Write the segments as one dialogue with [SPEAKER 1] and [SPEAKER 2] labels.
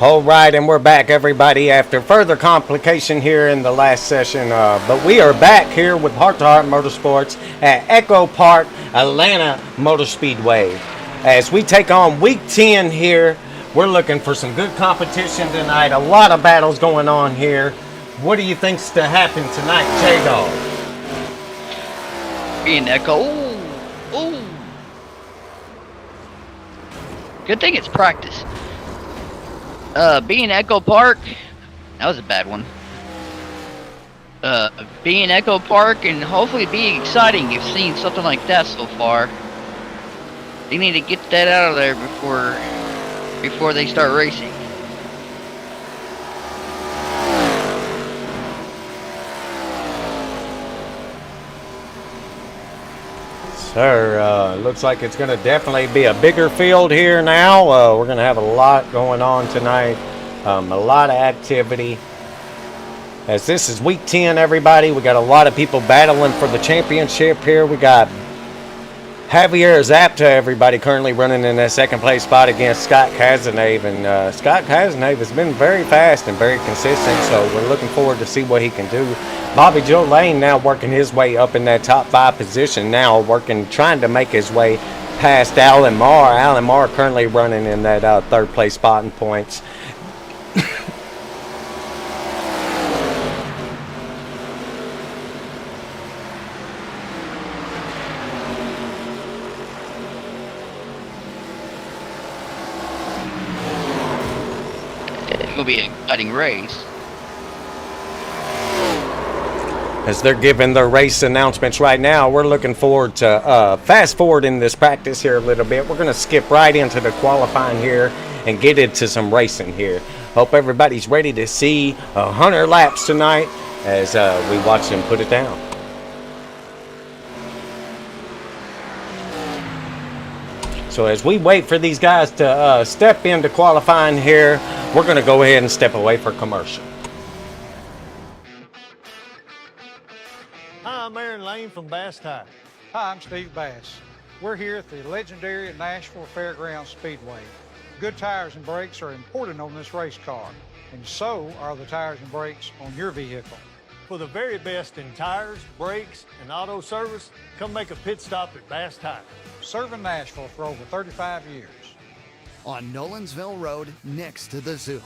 [SPEAKER 1] All right, and we're back, everybody, after further complication here in the last session. But we are back here with Heart to Heart Motorsports at Echo Park, Atlanta Motor Speedway. As we take on week 10 here, we're looking for some good competition tonight. A lot of battles going on here. What do you think's to happen tonight, J-Dog?
[SPEAKER 2] Being Echo. Ooh. Good thing it's practice. Being Echo Park, that was a bad one. Being Echo Park and hopefully being exciting. You've seen something like that so far. They need to get that out of there before they start racing.
[SPEAKER 1] Sir, looks like it's going to definitely be a bigger field here now. We're going to have a lot going on tonight, a lot of activity. As this is week 10, everybody, we got a lot of people battling for the championship here. We got Javier Zapta, everybody, currently running in that second place spot against Scott Cazenave. And Scott Cazenave has been very fast and very consistent, so we're looking forward to see what he can do. Bobby Joe Lane now working his way up in that top 5 position now, trying to make his way past Alan Marr. Alan Marr currently running in that third place spot in points.
[SPEAKER 2] It will be an exciting race.
[SPEAKER 1] As they're giving their race announcements right now, we're looking forward to fast forward in this practice here a little bit. We're going to skip right into the qualifying here and get into some racing here. Hope everybody's ready to see 100 laps tonight as we watch them put it down. So as we wait for these guys to step into qualifying here, we're going to go ahead and step away for commercial.
[SPEAKER 3] Hi, I'm Aaron Lane from Bass Tire.
[SPEAKER 4] Hi, I'm Steve Bass. We're here at the legendary Nashville Fairgrounds Speedway. Good tires and brakes are important on this race car, and so are the tires and brakes on your vehicle.
[SPEAKER 3] For the very best in tires, brakes, and auto service, come make a pit stop at Bass Tire.
[SPEAKER 4] Serving Nashville for over 35 years.
[SPEAKER 5] On Nolensville Road, next to the zoo.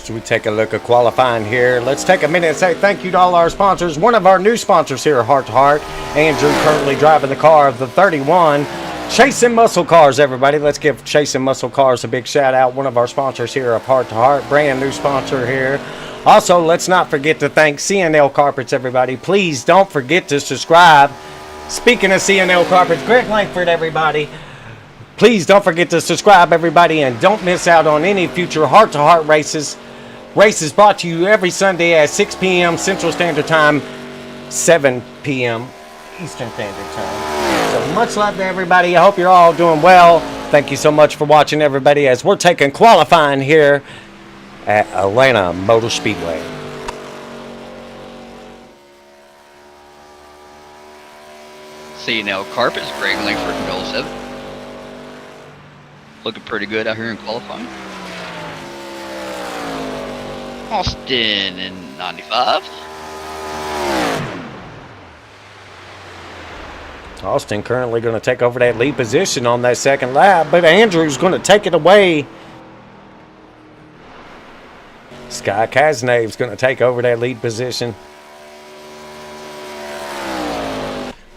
[SPEAKER 1] So we take a look at qualifying here. Let's take a minute and say thank you to all our sponsors. One of our new sponsors here at Heart to Heart, Andrew, currently driving the car of the 31. Chasing Muscle Cars, everybody. Let's give Chasing Muscle Cars a big shout out. One of our sponsors here of Heart to Heart, brand new sponsor here. Also, let's not forget to thank CNL Carpets, everybody. Please don't forget to subscribe. Speaking of CNL Carpets, Greg Langford, everybody. Please don't forget to subscribe, everybody, and don't miss out on any future Heart to Heart races. Races brought to you every Sunday at 6 p.m. Central Standard Time, 7 p.m. Eastern Standard Time. So much love to everybody. I hope you're all doing well. Thank you so much for watching, everybody, as we're taking qualifying here at Atlanta Motor Speedway.
[SPEAKER 2] CNL Carpets, Greg Langford from Goal 7. Looking pretty good out here in qualifying. Austin in 95.
[SPEAKER 1] Austin currently going to take over that lead position on that second lap, but Andrew's going to take it away. Sky Kaznave's going to take over that lead position.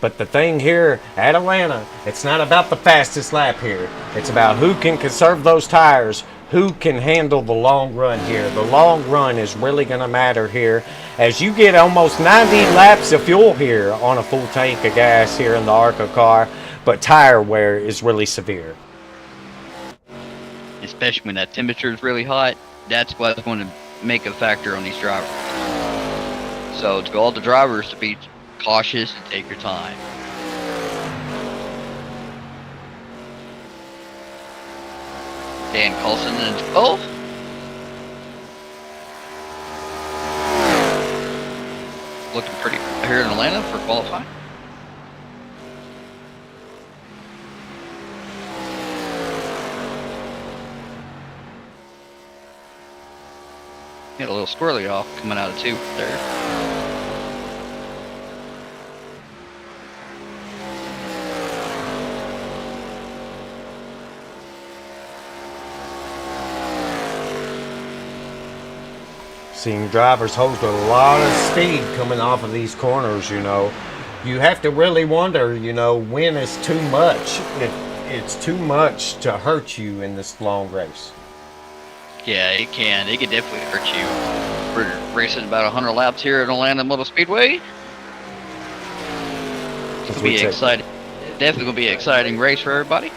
[SPEAKER 1] But the thing here at Atlanta, it's not about the fastest lap here. It's about who can conserve those tires, who can handle the long run here. The long run is really going to matter here, as you get almost 90 laps of fuel here on a full tank of gas here in the Arca car, but tire wear is really severe.
[SPEAKER 2] Especially when that temperature is really hot, that's what's going to make a factor on these drivers. So to all the drivers to be cautious and take your time. Dan Coulson in 12. Looking pretty good here in Atlanta for qualifying. Get a little squirrely off coming out of 2 there.
[SPEAKER 1] Seeing drivers hold a lot of speed coming off of these corners, you know. You have to really wonder, you know, when it's too much. It's too much to hurt you in this long race.
[SPEAKER 2] Yeah, it can. It can definitely hurt you. We're racing about 100 laps here at Atlanta Motor Speedway. It's going to be exciting. Definitely going to be an exciting race for everybody.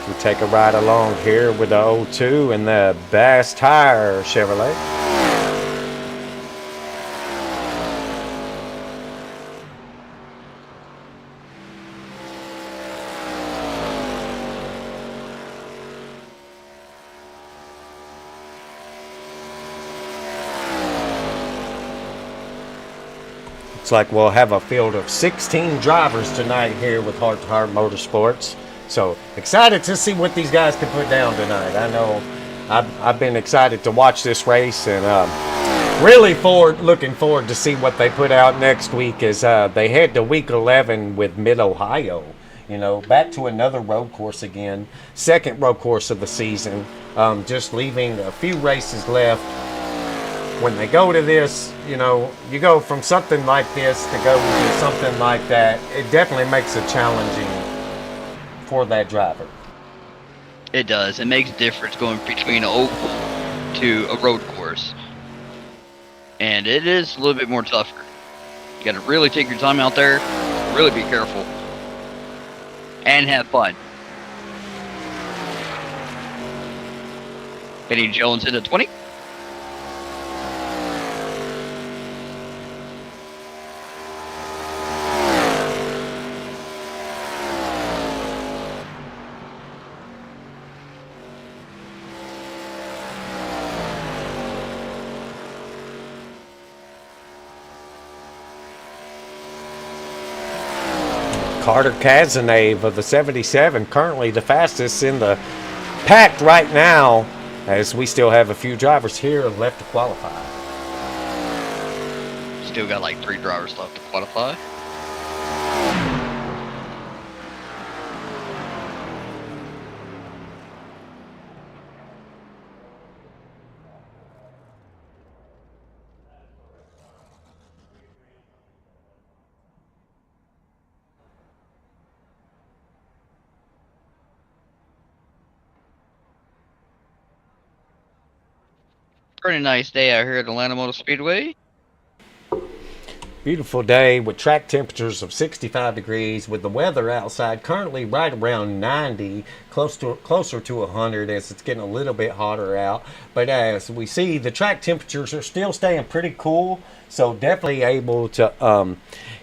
[SPEAKER 1] We take a ride along here with the 02 and the Bass Tire Chevrolet. Looks like we'll have a field of 16 drivers tonight here with Heart to Heart Motorsports. So excited to see what these guys can put down tonight. I know I've been excited to watch this race, and really looking forward to see what they put out next week as they head to week 11 with Mid-Ohio. You know, back to another road course again. Second road course of the season. Just leaving a few races left. When they go to this, you know, you go from something like this to go to something like that, it definitely makes it challenging for that driver.
[SPEAKER 2] It does. It makes a difference going between an oval to a road course. And it is a little bit more tougher. You got to really take your time out there, really be careful, and have fun. Benny Jones into 20.
[SPEAKER 1] Carter Kazanave of the 77, currently the fastest in the pack right now, as we still have a few drivers here left to qualify.
[SPEAKER 2] Still got like 3 drivers left to qualify. Pretty nice day out here at Atlanta Motor Speedway.
[SPEAKER 1] Beautiful day with track temperatures of 65 degrees, with the weather outside currently right around 90, closer to 100 as it's getting a little bit hotter out. But as we see, the track temperatures are still staying pretty cool, so definitely able to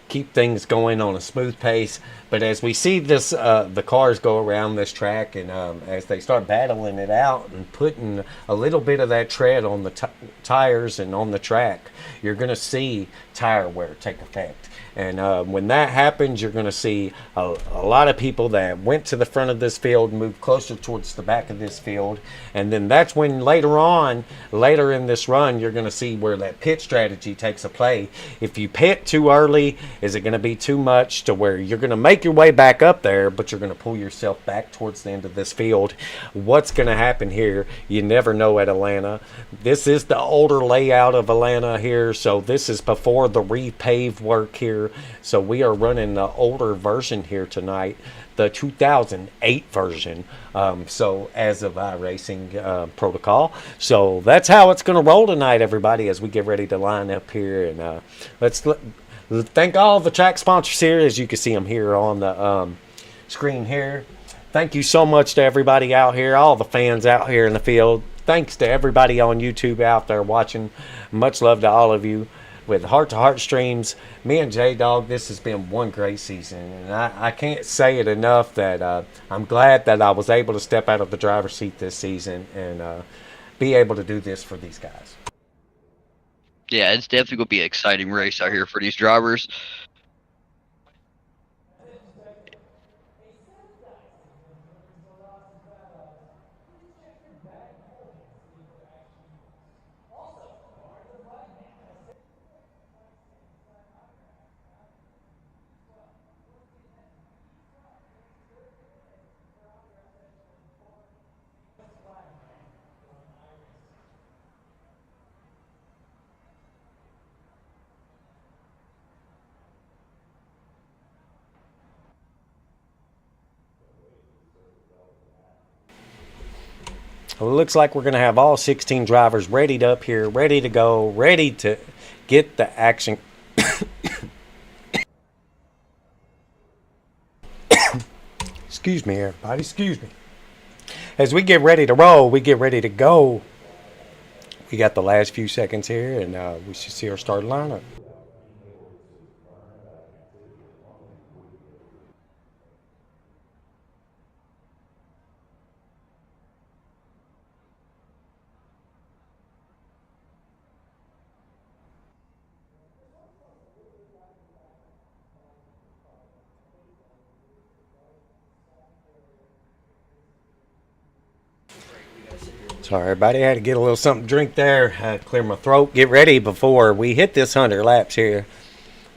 [SPEAKER 1] keep things going on a smooth pace. But as we see this, the cars go around this track, and as they start battling it out and putting a little bit of that tread on the tires and on the track, you're going to see tire wear take effect. And when that happens, you're going to see a lot of people that went to the front of this field move closer towards the back of this field. And then that's when later in this run, you're going to see where that pit strategy takes a play. If you pit too early, Is it going to be too much to where you're going to make your way back up there, but you're going to pull yourself back towards the end of this field? What's going to happen here? You never know at Atlanta. This is the older layout of Atlanta here, so this is before the repave work here. So we are running the older version here tonight, the 2008 version. So as of iRacing protocol. So that's how it's going to roll tonight, everybody, as we get ready to line up here. And let's thank all the track sponsors here, as you can see them here on the screen here. Thank you so much to everybody out here, all the fans out here in the field. Thanks to everybody on YouTube out there watching. Much love to all of you. With Heart to Heart streams, me and J-Dog, this has been one great season. And I can't say it enough that I'm glad that I was able to step out of the driver's seat this season and be able to do this for these guys.
[SPEAKER 2] Yeah, it's definitely going to be an exciting race out here for these drivers.
[SPEAKER 1] Well, it looks like we're going to have all 16 drivers ready up here, ready to go, ready to get the action. Excuse me, everybody. Excuse me. As we get ready to roll, we get ready to go. We got the last few seconds here, and we should see our start lineup. Sorry, everybody. I had to get a little something to drink there. Clear my throat. Get ready before we hit this 100 laps here.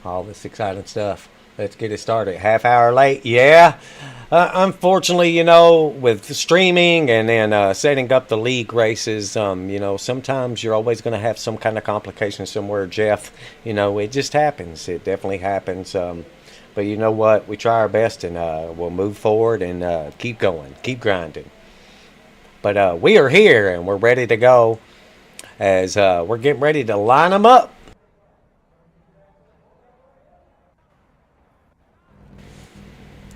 [SPEAKER 1] All this exciting stuff. Let's get it started. Half hour late. Yeah. Unfortunately, you know, with streaming and then setting up the league races, you know, sometimes you're always going to have some kind of complication somewhere, Jeff. You know, it just happens. It definitely happens. But you know what? We try our best, and we'll move forward and keep going. Keep grinding. But we are here, and we're ready to go as we're getting ready to line them up.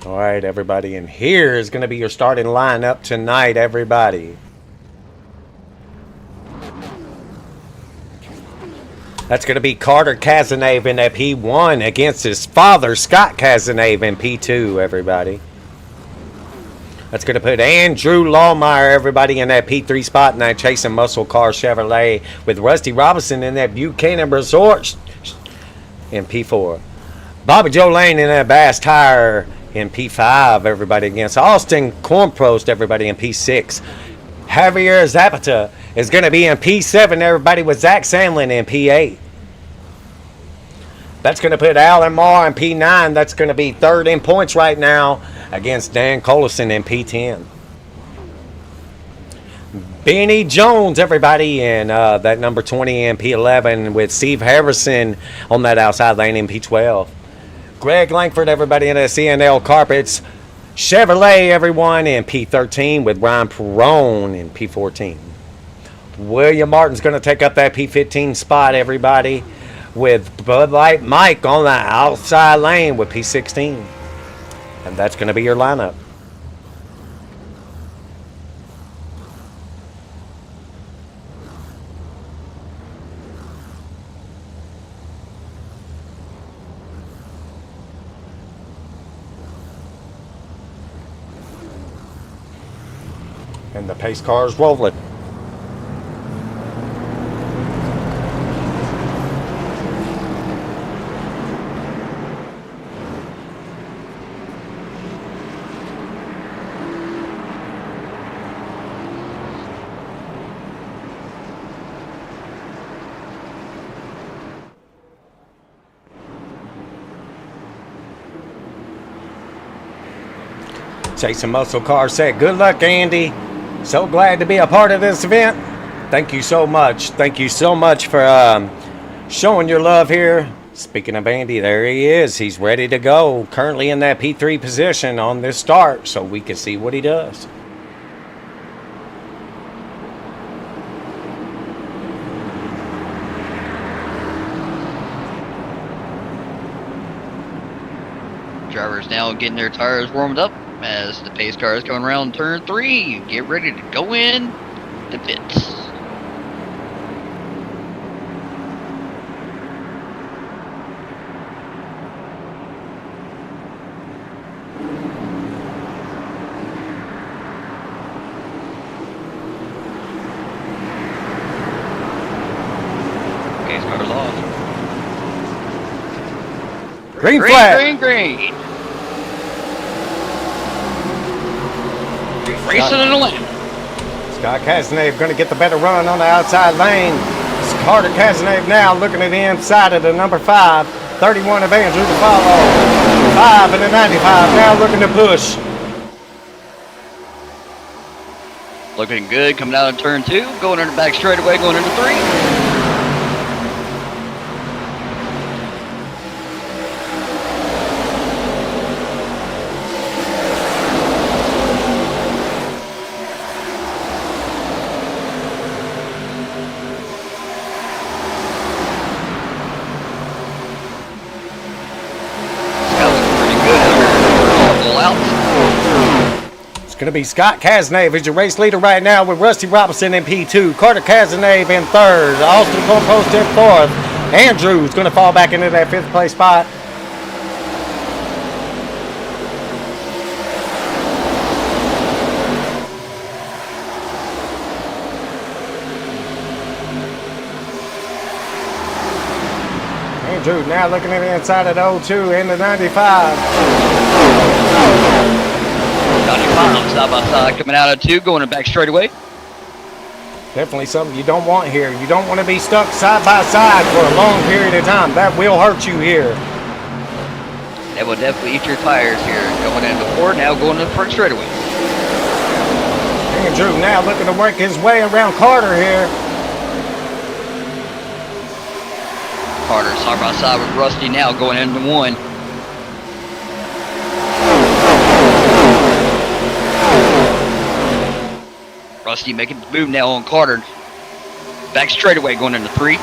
[SPEAKER 1] All right, everybody, and here is going to be your starting lineup tonight, everybody. That's going to be Carter Cazenave in that P1 against his father, Scott Cazenave, in P2, everybody. That's going to put Andrew Lawmeyer, everybody, in that P3 spot in that Chasing Muscle Car Chevrolet, with Rusty Robinson in that Buchanan Resort in P4. Bobby Joe Lane in that Bass Tire in P5, everybody, against Austin Cornprost, everybody, in P6. Javier Zapata is going to be in P7, everybody, with Zach Sandlin in P8. That's going to put Alan Marr in P9. That's going to be third in points right now against Dan Collison in P10. Benny Jones, everybody, in that number 20 in P11 with Steve Harrison on that outside lane in P12. Greg Langford, everybody, in the CNL Carpets Chevrolet, everyone, in P13 with Ryan Perrone in P14. William Martin's going to take up that P15 spot, everybody, with Bud Light Mike on the outside lane with P16. And that's going to be your lineup. And the pace car is rolling. Chasing Muscle Car said, good luck, Andy. So glad to be a part of this event. Thank you so much. Thank you so much for showing your love here. Speaking of Andy, there he is. He's ready to go. Currently in that P3 position on this start, so we can see what he does.
[SPEAKER 2] Drivers now getting their tires warmed up as the pace car is coming around turn 3. Get ready to go in the pits. Pace car's off.
[SPEAKER 1] Green flag.
[SPEAKER 2] Green. Racing in the lane.
[SPEAKER 1] Scott Cazenave going to get the better run on the outside lane. It's Carter Cazenave now looking at the inside of the number 5. 31 of Andrew to follow. 5 and the 95 now looking to push.
[SPEAKER 2] Looking good coming out of turn 2. Going into back straightaway, going into 3.
[SPEAKER 1] It's going to be Scott Cazenave as your race leader right now with Rusty Robinson in P2. Carter Cazenave in 3rd. Austin Corpost in 4th. Andrew's going to fall back into that 5th place spot. Andrew now looking at the inside of the 02 and the 95.
[SPEAKER 2] 95 side by side coming out of 2, going in back straightaway.
[SPEAKER 1] Definitely something you don't want here. You don't want to be stuck side by side for a long period of time. That will hurt you here.
[SPEAKER 2] That will definitely eat your tires here. Going into 4, now going to the front straightaway.
[SPEAKER 1] Andrew now looking to work his way around Carter here.
[SPEAKER 2] Carter side by side with Rusty now going into 1. Rusty making the move now on Carter. Back straightaway going into 3.
[SPEAKER 1] A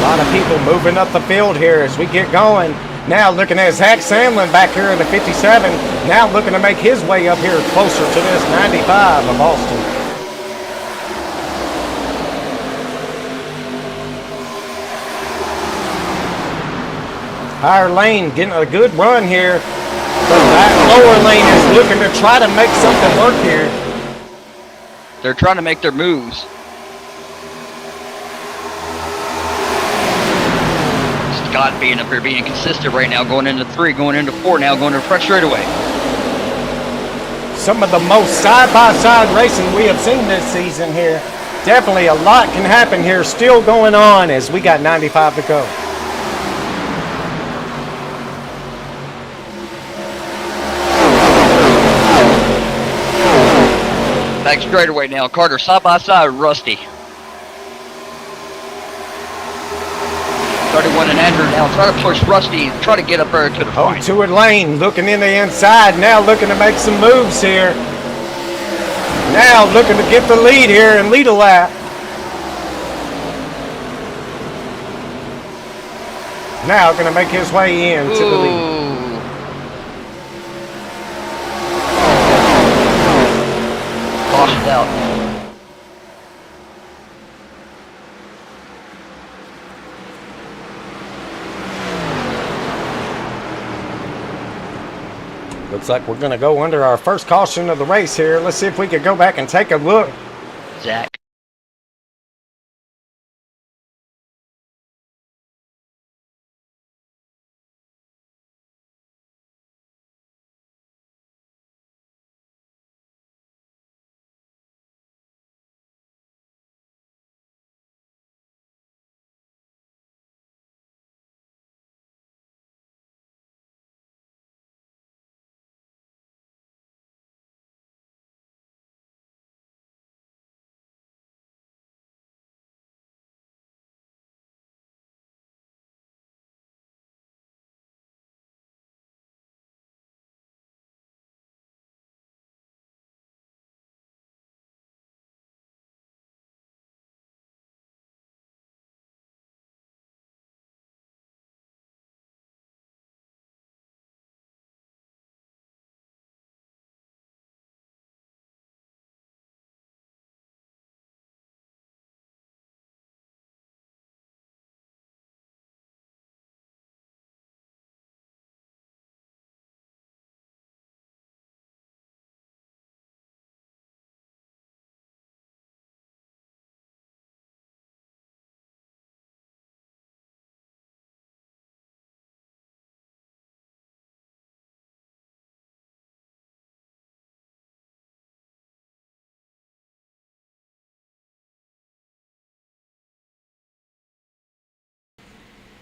[SPEAKER 1] lot of people moving up the field here as we get going. Now looking at Zach Sandlin back here in the 57. Now looking to make his way up here closer to this 95 of Austin. Higher lane getting a good run here. But that lower lane is looking to try to make something work here.
[SPEAKER 2] They're trying to make their moves. Scott being up here, being consistent right now, going into 3, going into 4, now going to front straightaway.
[SPEAKER 1] Some of the most side-by-side racing we have seen this season here. Definitely a lot can happen here, still going on as we got 95 to go.
[SPEAKER 2] Back straightaway now, Carter side by side, Rusty. 31 and Andrew now try to push Rusty, try to get up there to the front.
[SPEAKER 1] To it lane, looking in the inside, now looking to make some moves here. Now looking to get the lead here and lead a lap. Now going to make his way in to the lead.
[SPEAKER 2] Lost out.
[SPEAKER 1] Looks like we're going to go under our first caution of the race here. Let's see if we can go back and take a look.
[SPEAKER 2] Zach.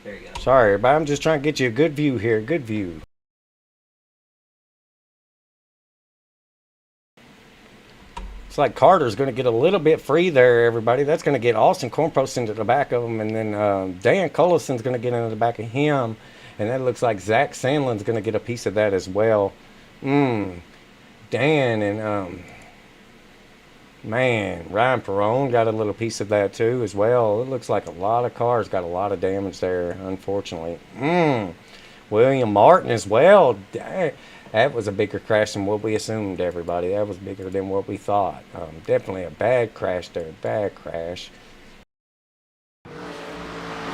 [SPEAKER 2] There you go.
[SPEAKER 1] Sorry, everybody. I'm just trying to get you a good view here. Good view. It's like Carter's going to get a little bit free there, everybody. That's going to get Austin Cornpost into the back of him. And then Dan Collison's going to get into the back of him. And that looks like Zach Sandlin's going to get a piece of that as well. Dan and, man, Ryan Perrone got a little piece of that too as well. It looks like a lot of cars got a lot of damage there, unfortunately. William Martin as well. That was a bigger crash than what we assumed, everybody. That was bigger than what we thought. Definitely a bad crash there. Bad crash.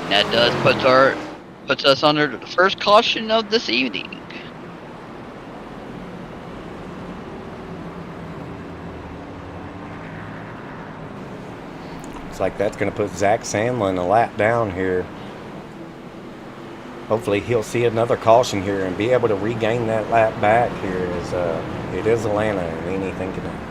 [SPEAKER 2] That does puts us under the first caution of this evening.
[SPEAKER 1] Looks like that's going to put Zach Sandlin a lap down here. Hopefully he'll see another caution here and be able to regain that lap back here, as it is Atlanta and anything can happen.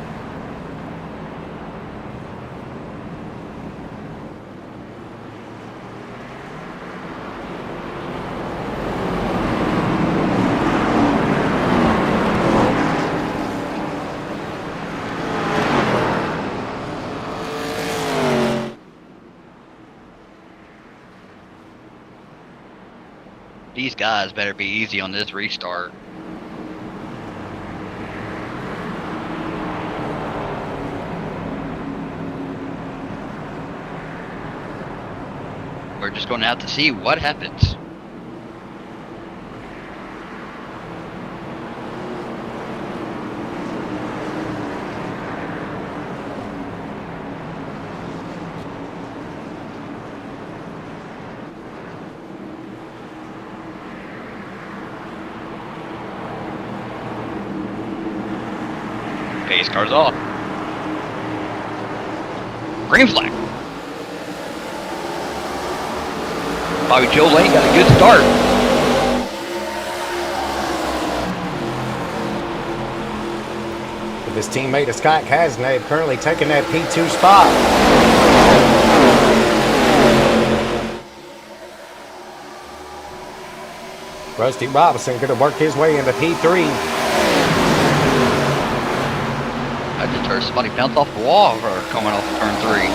[SPEAKER 2] These guys better be easy on this restart. We're just going to have to see what happens. Pace car's off. Green flag. Bobby Joe Lane got a good start.
[SPEAKER 1] With his teammate Scott Kasnade currently taking that P2 spot. Rusty Robinson going to work his way into P3.
[SPEAKER 2] That deters somebody bounce off the wall for coming off of turn 3.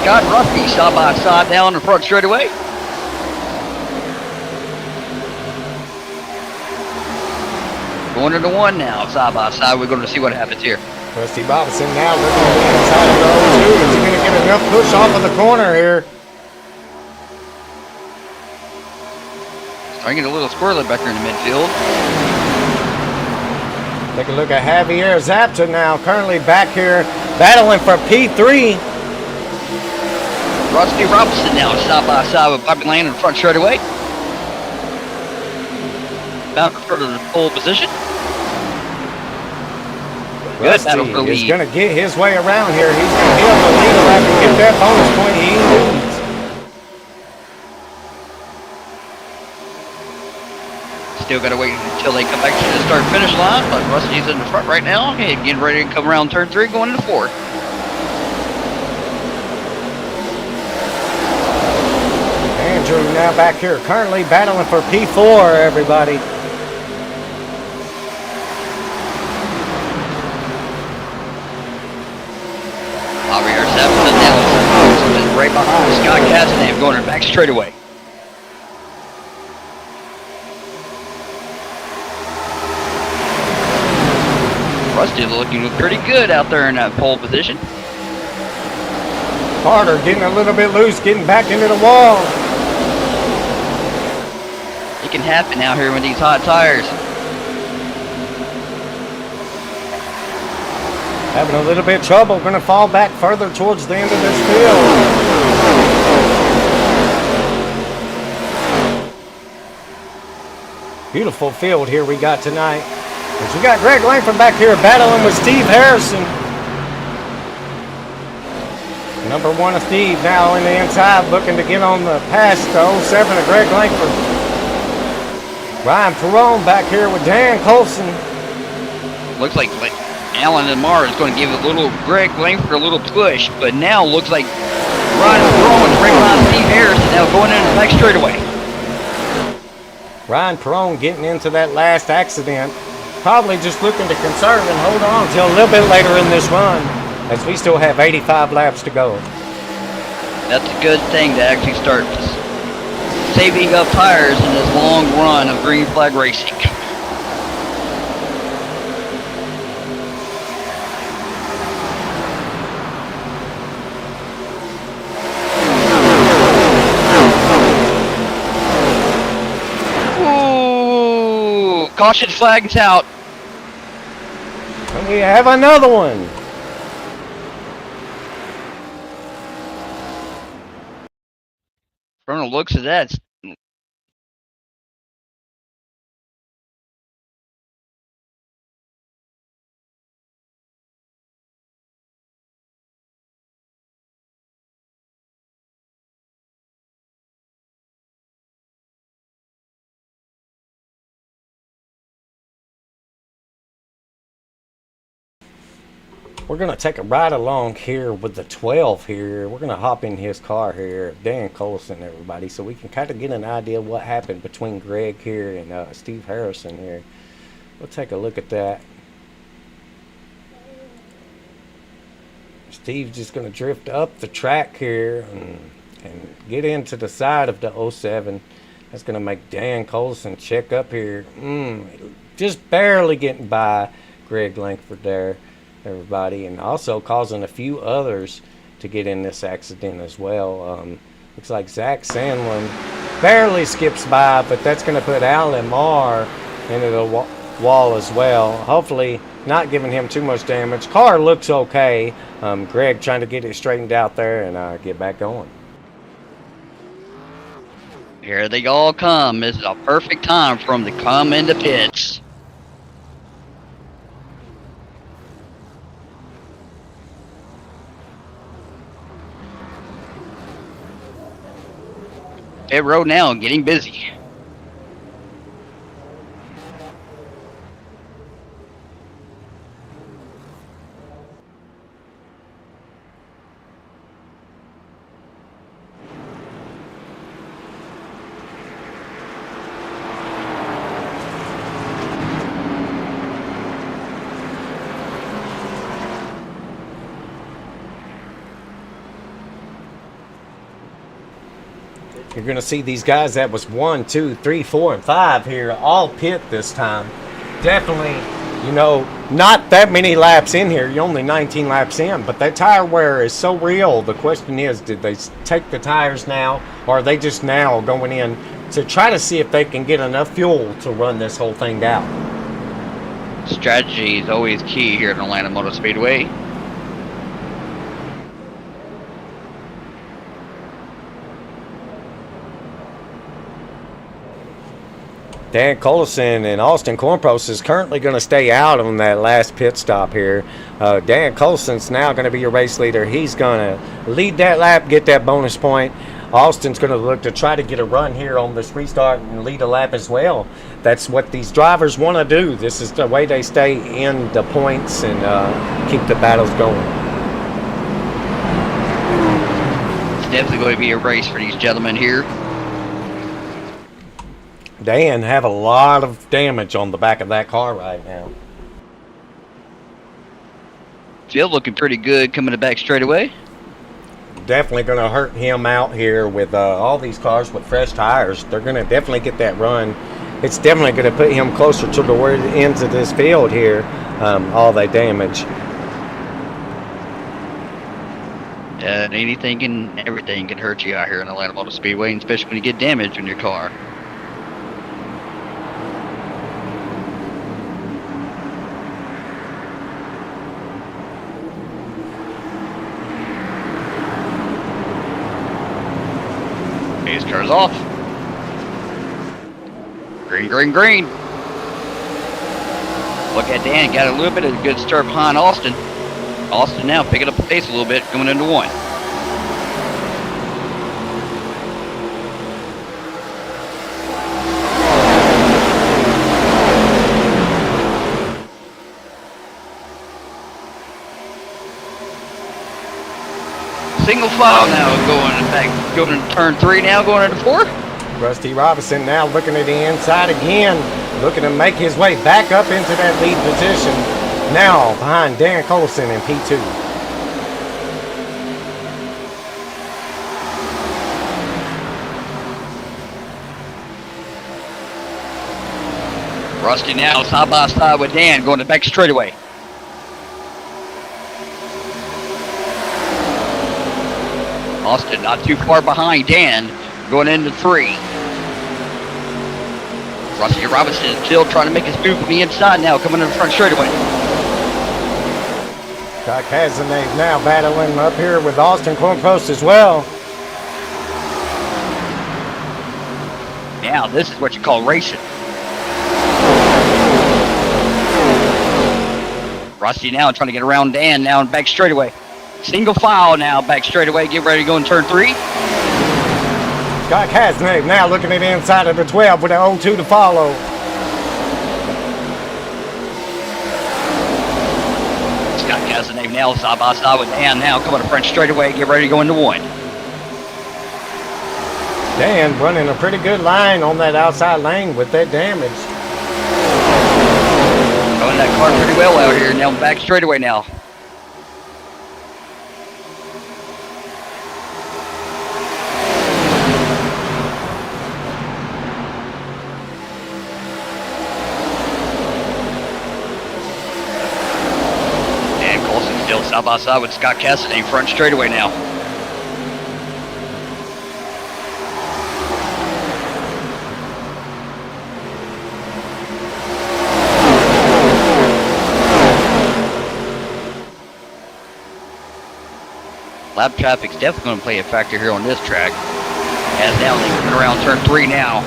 [SPEAKER 2] Scott and Rusty side by side down in front straightaway. Going into one now, side by side. We're going to see what happens here.
[SPEAKER 1] Rusty Robinson now looking on the inside of the 0-2. Is he going to get enough push off of the corner here?
[SPEAKER 2] Starting to get a little squirrely back here in the midfield.
[SPEAKER 1] Take a look at Javier Zapta now, currently back here battling for P3.
[SPEAKER 2] Rusty Robinson now side by side with Bobby Lane in front straightaway. Bound for the pole position. Good battle for the
[SPEAKER 1] Rusty is
[SPEAKER 2] lead.
[SPEAKER 1] going to get his way around here. He's going to be able to lead a lap and get that bonus point he needs.
[SPEAKER 2] Still got to wait until they come back to the start-finish line, but Rusty's in the front right now, and getting ready to come around turn 3, going into 4.
[SPEAKER 1] Andrew now back here, currently battling for P4, everybody.
[SPEAKER 2] Javier Zapata now right behind Scott Casanave going back straightaway. Rusty looking pretty good out there in that pole position.
[SPEAKER 1] Carter getting a little bit loose, getting back into the wall.
[SPEAKER 2] It can happen out here with these hot tires.
[SPEAKER 1] Having a little bit of trouble, going to fall back further towards the end of this field. Beautiful field here we got tonight. As we got Greg Langford back here battling with Steve Harrison. Number 1 of Steve now in the inside, looking to get on the pass to 07 of Greg Langford. Ryan Perrone back here with Dan Colson.
[SPEAKER 2] Looks like Alan and Mara is going to give a little Greg Langford a little push, but now looks like Ryan throwing to bring around Steve Harrison now going into the back straightaway.
[SPEAKER 1] Ryan Perone getting into that last accident. Probably just looking to conserve and hold on until a little bit later in this run, as we still have 85 laps to go.
[SPEAKER 2] That's a good thing to actually start saving up tires in this long run of green flag racing. Ooh, caution flags out.
[SPEAKER 1] And we have another one.
[SPEAKER 2] From the looks of that,
[SPEAKER 1] We're going to take a ride along here with the 12 here. We're going to hop in his car here, Dan Colson, everybody, so we can kind of get an idea what happened between Greg here and Steve Harrison here. We'll take a look at that. Steve's just going to drift up the track here and get into the side of the 07. That's going to make Dan Colson check up here. Just barely getting by Greg Langford there, everybody, and also causing a few others to get in this accident as well. Looks like Zach Sandlin barely skips by, but that's going to put Alan Marr into the wall as well. Hopefully not giving him too much damage. Car looks okay. Greg trying to get it straightened out there and get back going.
[SPEAKER 2] here they all come. This is a perfect time for them to come into pits. Pit road now getting busy.
[SPEAKER 1] You're going to see these guys that was 1, 2, 3, 4, and 5 here all pit this time. Definitely, you know, not that many laps in here. You're only 19 laps in, but that tire wear is so real. The question is, did they take the tires now, or are they just now going in to try to see if they can get enough fuel to run this whole thing out?
[SPEAKER 2] Strategy is always key here at Atlanta Motor Speedway.
[SPEAKER 1] Dan Collison and Austin Cornpost is currently going to stay out on that last pit stop here. Dan Colson's now going to be your race leader. He's going to lead that lap, get that bonus point. Austin's going to look to try to get a run here on this restart and lead a lap as well. That's what these drivers want to do. This is the way they stay in the points and keep the battles going.
[SPEAKER 2] It's definitely going to be a race for these gentlemen here.
[SPEAKER 1] Dan have a lot of damage on the back of that car right now.
[SPEAKER 2] Field looking pretty good coming to back straight away.
[SPEAKER 1] Definitely going to hurt him out here with all these cars with fresh tires. They're going to definitely get that run. It's definitely going to put him closer to the ends of this field here, all that damage.
[SPEAKER 2] Anything and everything can hurt you out here in Atlanta Motor Speedway, and especially when you get damage on your car. His car's off. Green, green, green. Look at Dan, got a little bit of a good start behind Austin. Austin now picking up the pace a little bit, coming into one. Single file now going into turn 3 now, going into 4.
[SPEAKER 1] Rusty Robinson now looking at the inside again, looking to make his way back up into that lead position. Now behind Dan Colson in P2.
[SPEAKER 2] Rusty now side by side with Dan going to back straightaway. Austin not too far behind Dan going into 3. Rusty Robinson still trying to make his move from the inside now, coming in the front straightaway.
[SPEAKER 1] Scott Cazenave now battling up here with Austin Cornpost as well.
[SPEAKER 2] Now this is what you call racing. Rusty now trying to get around Dan now and back straightaway. Single file now back straightaway. Get ready to go in turn 3.
[SPEAKER 1] Scott Cazenave now looking at the inside of the 12 with an 0-2 to follow.
[SPEAKER 2] Scott Cazenave now side by side with Dan now coming to front straightaway. Get ready to go into 1.
[SPEAKER 1] Dan running a pretty good line on that outside lane with that damage.
[SPEAKER 2] Running that car pretty well out here now back straightaway now. Dan Colson still side by side with Scott Cassidy front straightaway now. Lap traffic's definitely going to play a factor here on this track. As now they're coming around turn 3 now.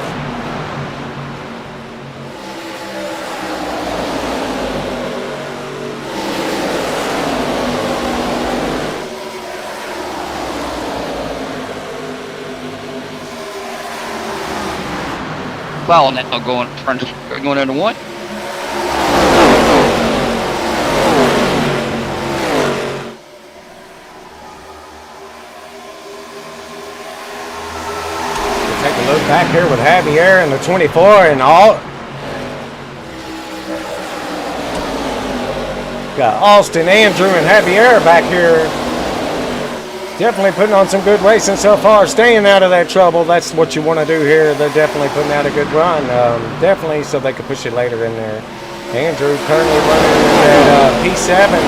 [SPEAKER 2] Foul now going into 1.
[SPEAKER 1] Take a look back here with Javier and the 24 and all. Got Austin, Andrew, and Javier back here. Definitely putting on some good racing so far. Staying out of that trouble. That's what you want to do here. They're definitely putting out a good run. Definitely so they can push it later in there. Andrew currently running at P7.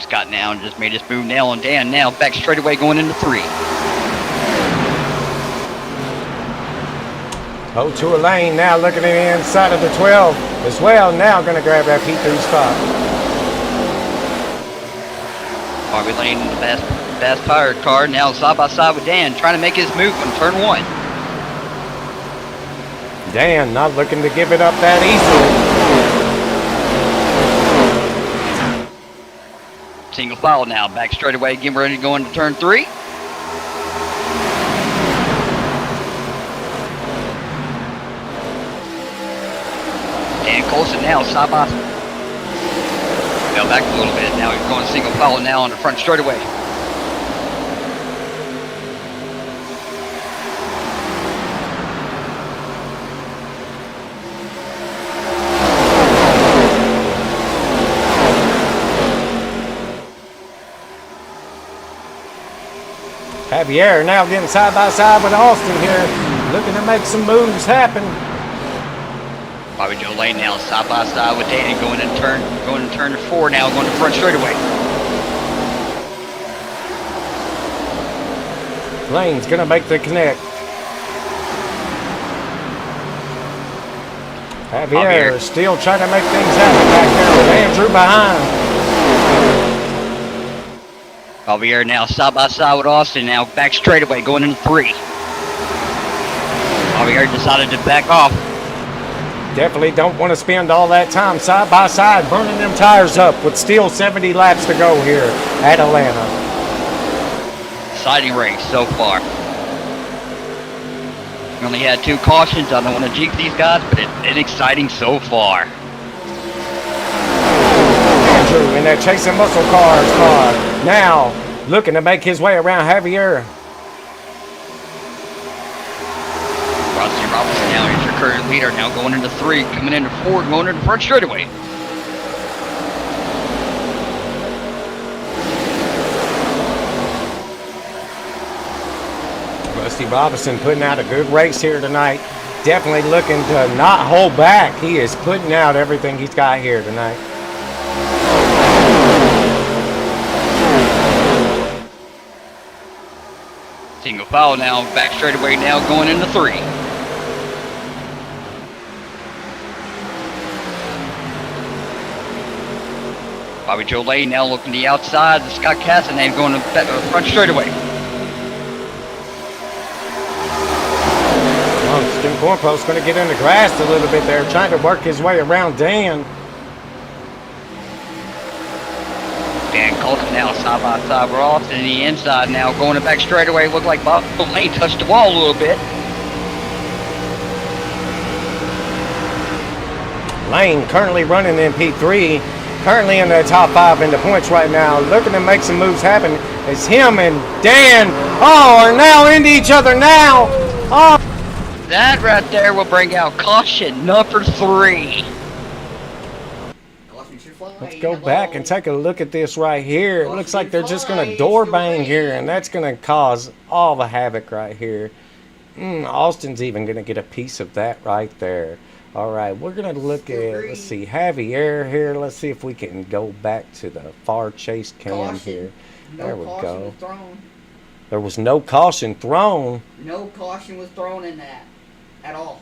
[SPEAKER 2] Scott now just made his move now on Dan now back straightaway going into 3.
[SPEAKER 1] Oh, to a lane now looking at the inside of the 12 as well. Now going to grab that P3 spot.
[SPEAKER 2] Bobby Lane in the fast tire car now side by side with Dan trying to make his move on turn 1.
[SPEAKER 1] Dan not looking to give it up that easily.
[SPEAKER 2] Single file now back straightaway getting ready to go into turn 3. Dan Colson now side by side. Fell back a little bit. Now he's going single file now on the front straightaway.
[SPEAKER 1] Javier now getting side by side with Austin here, looking to make some moves happen.
[SPEAKER 2] Bobby Joe Lane now side by side with Dan going in turn 4 now going to front straightaway.
[SPEAKER 1] Lane's gonna make the connect. Javier still trying to make things happen back there with Andrew behind.
[SPEAKER 2] Javier now side by side with Austin now back straightaway going into 3. Javier decided to back off.
[SPEAKER 1] Definitely don't want to spend all that time side by side burning them tires up with still 70 laps to go here at Atlanta.
[SPEAKER 2] Exciting race so far. We only had 2 cautions. I don't want to jinx these guys, but it's been exciting so far.
[SPEAKER 1] Andrew in that Chasing Muscle Cars car. Now looking to make his way around Javier.
[SPEAKER 2] Rusty Robinson now is your current leader. Now going into 3, coming into 4, going into front straightaway.
[SPEAKER 1] Rusty Robinson putting out a good race here tonight. Definitely looking to not hold back. He is putting out everything he's got here tonight.
[SPEAKER 2] Single foul now, back straightaway now, going into 3. Bobby Joe Lane now looking to the outside. The Scott Cassidy going to front straightaway.
[SPEAKER 1] Jim Cornpost's going to get in the grass a little bit there, trying to work his way around Dan.
[SPEAKER 2] Dan Colton now side by side. We're off to the inside now, going to back straightaway. Look like Bob Lane touched the wall a little bit.
[SPEAKER 1] Lane currently running in P3, currently in the top 5 in the points right now, looking to make some moves happen. It's him and Dan, are now into each other now. Oh.
[SPEAKER 2] That right there will bring out caution number 3.
[SPEAKER 1] Let's go back and take a look at this right here. It looks like they're just going to door bang here, and that's going to cause all the havoc right here. Austin's even going to get a piece of that right there. All right, we're going to look at, let's see, Javier here. Let's see if we can go back to the far chase cam here. There we go. There was no caution thrown.
[SPEAKER 6] No caution was thrown in that at all.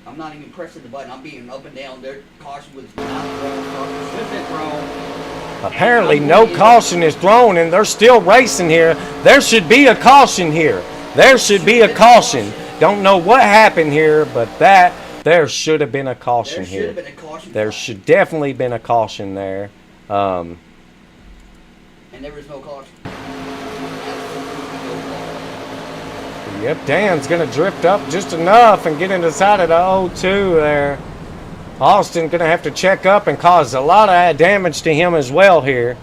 [SPEAKER 6] I'm not even pressing the button. I'm beating up and down. Their caution was not thrown. Caution should have been thrown.
[SPEAKER 1] Apparently no caution is thrown, and they're still racing here. There should be a caution here. There should be a caution. Don't know what happened here, but there should have been a caution here. There should definitely been a caution there.
[SPEAKER 6] And there was no caution.
[SPEAKER 1] Yep, Dan's going to drift up just enough and get into the side of the O2 there. Austin going to have to check up and cause a lot of damage to him as well here.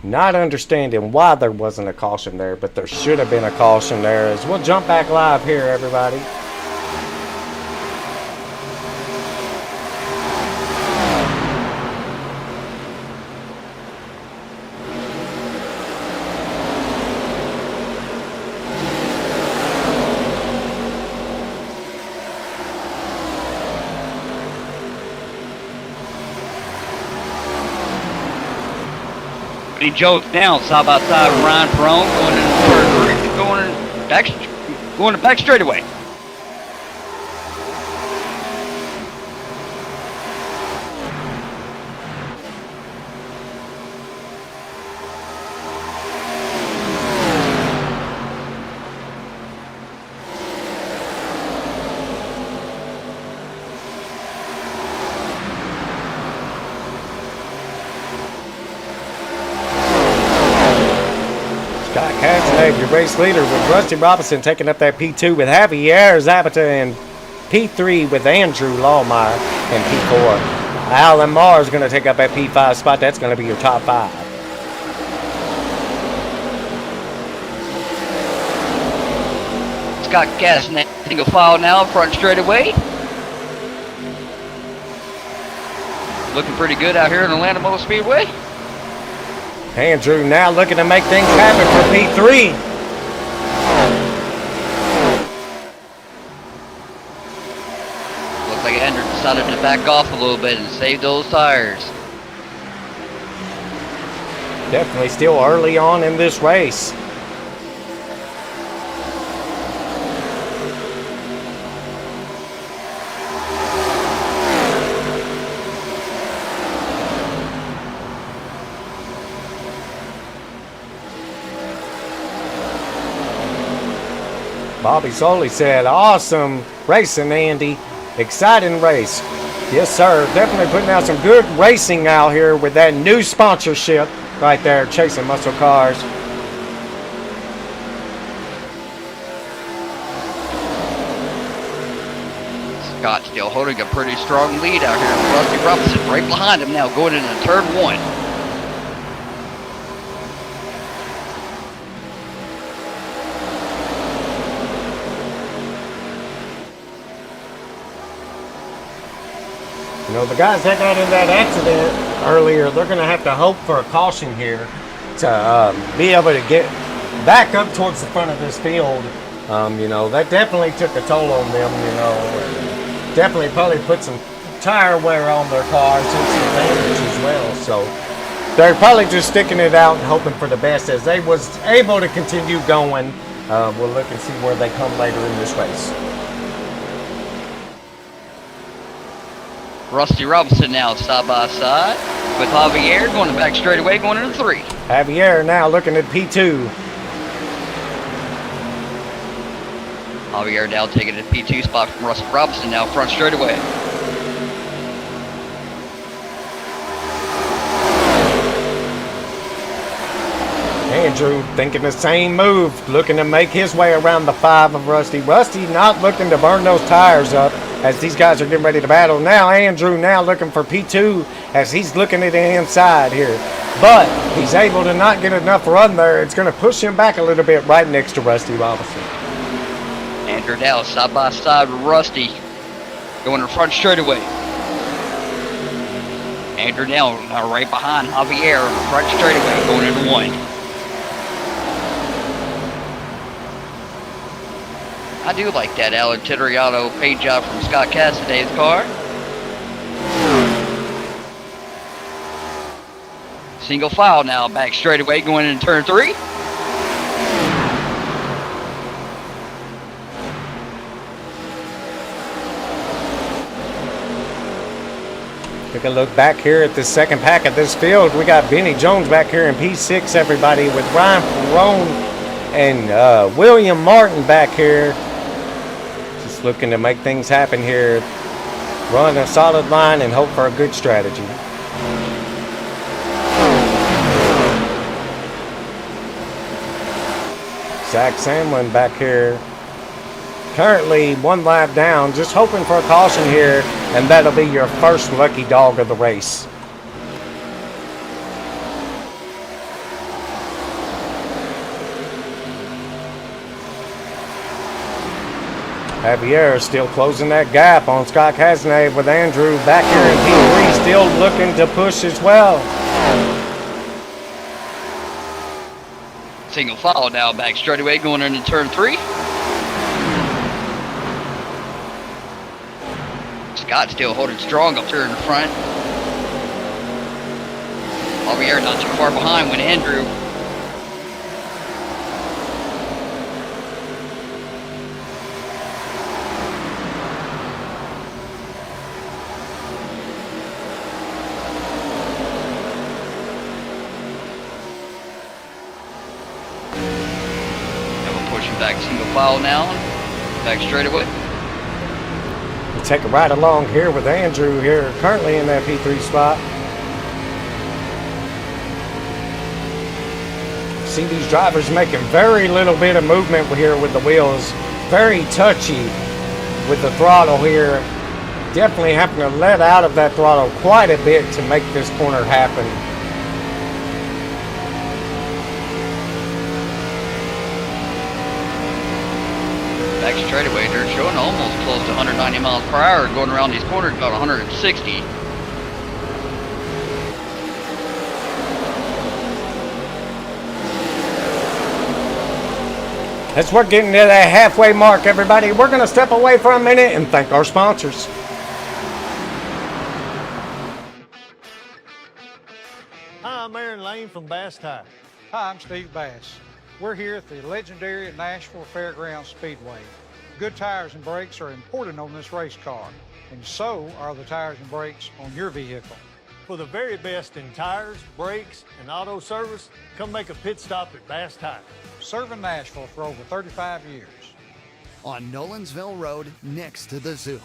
[SPEAKER 1] Not understanding why there wasn't a caution there, but there should have been a caution there. As we'll jump back live here, everybody.
[SPEAKER 2] He jokes down side by side with Ryan Perone going to back straightaway.
[SPEAKER 1] Scott Cassidy, your race leader, with Rusty Robinson taking up that P2 with Javier Zapata, and P3 with Andrew Lawmeyer and P4. Alan Marr is going to take up that P5 spot. That's going to be your top 5.
[SPEAKER 2] Scott Cassidy, single file now, front straightaway. Looking pretty good out here in Atlanta Motor Speedway.
[SPEAKER 1] Andrew now looking to make things happen for P3.
[SPEAKER 2] Looks like Andrew decided to back off a little bit and save those tires.
[SPEAKER 1] Definitely still early on in this race. Bobby Soley said, awesome racing, Andy. Exciting race. Yes, sir. Definitely putting out some good racing out here with that new sponsorship right there, Chasing Muscle Cars.
[SPEAKER 2] Scott still still holding a pretty strong lead out here. Rusty Robinson right behind him now, going into turn 1.
[SPEAKER 1] You know, the guys that got in that accident earlier, they're going to have to hope for a caution here to be able to get back up towards the front of this field. You know, that definitely took a toll on them, you know. Definitely probably put some tire wear on their cars and some damage as well. So they're probably just sticking it out and hoping for the best as they was able to continue going. We'll look and see where they come later in this race.
[SPEAKER 2] Rusty Robinson now side by side with Javier going back straightaway, going into 3.
[SPEAKER 1] Javier now looking at P2.
[SPEAKER 2] Javier now taking the P2 spot from Rusty Robinson now front straightaway.
[SPEAKER 1] Andrew thinking the same move, looking to make his way around the 5 of Rusty. Rusty not looking to burn those tires up as these guys are getting ready to battle. Now Andrew now looking for P2 as he's looking at the inside here. But he's able to not get enough run there. It's going to push him back a little bit right next to Rusty Robinson.
[SPEAKER 2] Andrew now side by side with Rusty going in front straightaway. Andrew now right behind Javier front straightaway going into 1. I do like that Alan Titteriato paint job from Scott Cassiday's car. Single file now back straightaway going into turn 3.
[SPEAKER 1] Take a look back here at the second pack of this field. We got Benny Jones back here in P6, everybody, with Ryan Perrone and William Martin back here. Just looking to make things happen here. Run a solid line and hope for a good strategy. Zach Samlin back here. Currently 1 lap down, just hoping for a caution here, and that'll be your first lucky dog of the race. Javier still closing that gap on Scott Cazenave with Andrew back here in P3, still looking to push as well.
[SPEAKER 2] Single file now back straightaway going into turn 3. Scott still holding strong up here in the front. Javier not too far behind with Andrew. Back single file now, back straightaway.
[SPEAKER 1] We'll take a ride along here with Andrew here, currently in that P3 spot. See these drivers making very little bit of movement here with the wheels. Very touchy with the throttle here. Definitely having to let out of that throttle quite a bit to make this corner happen.
[SPEAKER 2] Back straightaway, they're showing almost close to 190 miles per hour going around these corners, about 160.
[SPEAKER 1] As we're getting to that halfway mark, everybody, we're going to step away for a minute and thank our sponsors.
[SPEAKER 3] Hi, I'm Aaron Lane from Bass Tire.
[SPEAKER 4] Hi, I'm Steve Bass. We're here at the legendary Nashville Fairgrounds Speedway. Good tires and brakes are important on this race car, and so are the tires and brakes on your vehicle.
[SPEAKER 3] For the very best in tires, brakes, and auto service, come make a pit stop at Bass Tire.
[SPEAKER 4] Serving Nashville for over 35 years.
[SPEAKER 5] On Nolensville Road, next to the zoo.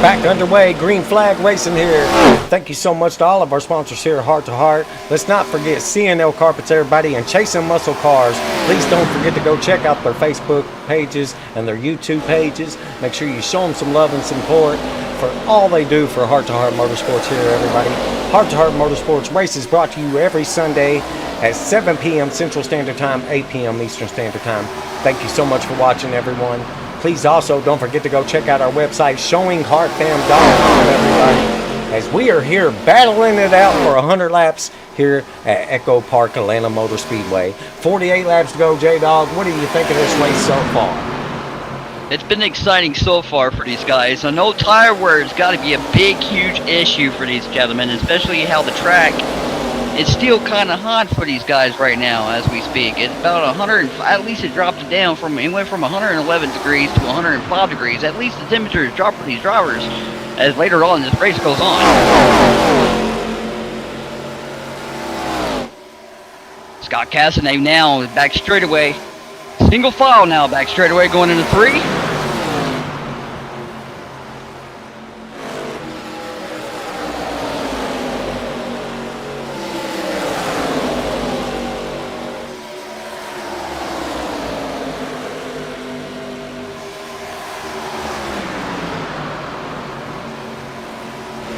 [SPEAKER 1] back underway. Green flag racing here. Thank you so much to all of our sponsors here at Heart to Heart. Let's not forget CNL Carpets, everybody, and Chasing Muscle Cars. Please don't forget to go check out their Facebook pages and their YouTube pages. Make sure you show them some love and support for all they do for Heart to Heart Motorsports here, everybody. Heart to Heart Motorsports races brought to you every Sunday at 7 p.m. Central Standard Time, 8 p.m. Eastern Standard Time. Thank you so much for watching, everyone. Please also don't forget to go check out our website, showingheartfam.com, everybody, as we are here battling it out for 100 laps here at Echo Park Atlanta Motor Speedway. 48 laps to go, J-Dog. What do you think of this race so far?
[SPEAKER 2] It's been exciting so far for these guys. I know tire wear has got to be a big, huge issue for these gentlemen, especially how the track is still kind of hot for these guys right now as we speak. It's about 100, at least it dropped it down from, it went from 111 degrees to 105 degrees. At least the temperature has dropped for these drivers as later on this race goes on. Scott Casanave now back straightaway. Single file now back straightaway going into 3.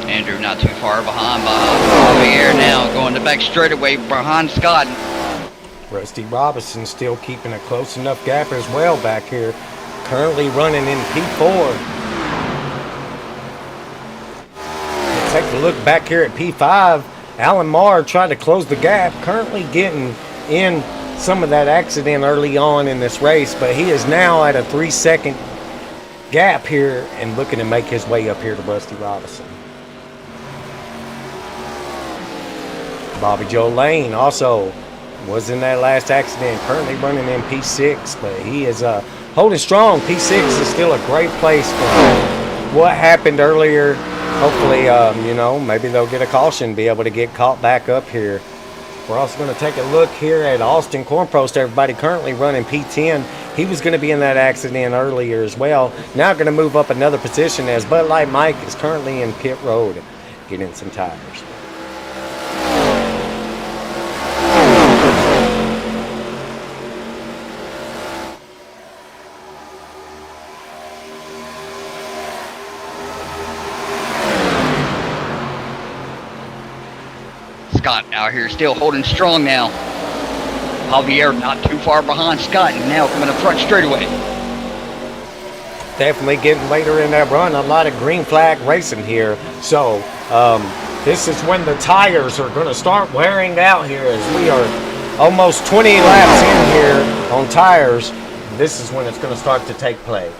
[SPEAKER 2] Andrew not too far behind Javier now going to back straightaway behind Scott.
[SPEAKER 1] Rusty Robinson still keeping a close enough gap as well back here. Currently running in P4. Let's take a look back here at P5. Alan Marr tried to close the gap. Currently getting in some of that accident early on in this race, but he is now at a 3-second gap here and looking to make his way up here to Rusty Robinson. Bobby Joe Lane also was in that last accident, currently running in P6, but he is holding strong. P6 is still a great place for what happened earlier. Hopefully, you know, maybe they'll get a caution, be able to get caught back up here. We're also going to take a look here at Austin Cornpost, everybody, currently running P10. He was going to be in that accident earlier as well. Now going to move up another position as Bud Light Mike is currently in pit road, getting some tires.
[SPEAKER 2] Scott out here still holding strong now. Javier not too far behind Scott and now coming up front straightaway.
[SPEAKER 1] Definitely getting later in that run. A lot of green flag racing here. So this is when the tires are going to start wearing out here, as we are almost 20 laps in here on tires. This is when it's going to start to take place.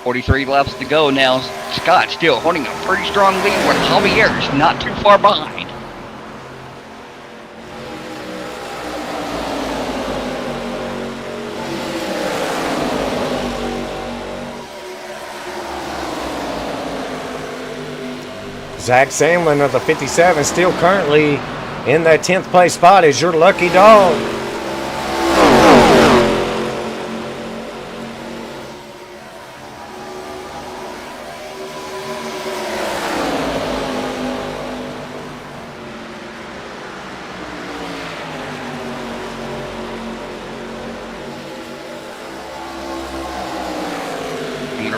[SPEAKER 2] 43 laps to go now. Scott still holding a pretty strong lead with Javier's not too far behind.
[SPEAKER 1] Zach Samlin of the 57 still currently in that 10th place spot is your lucky dog.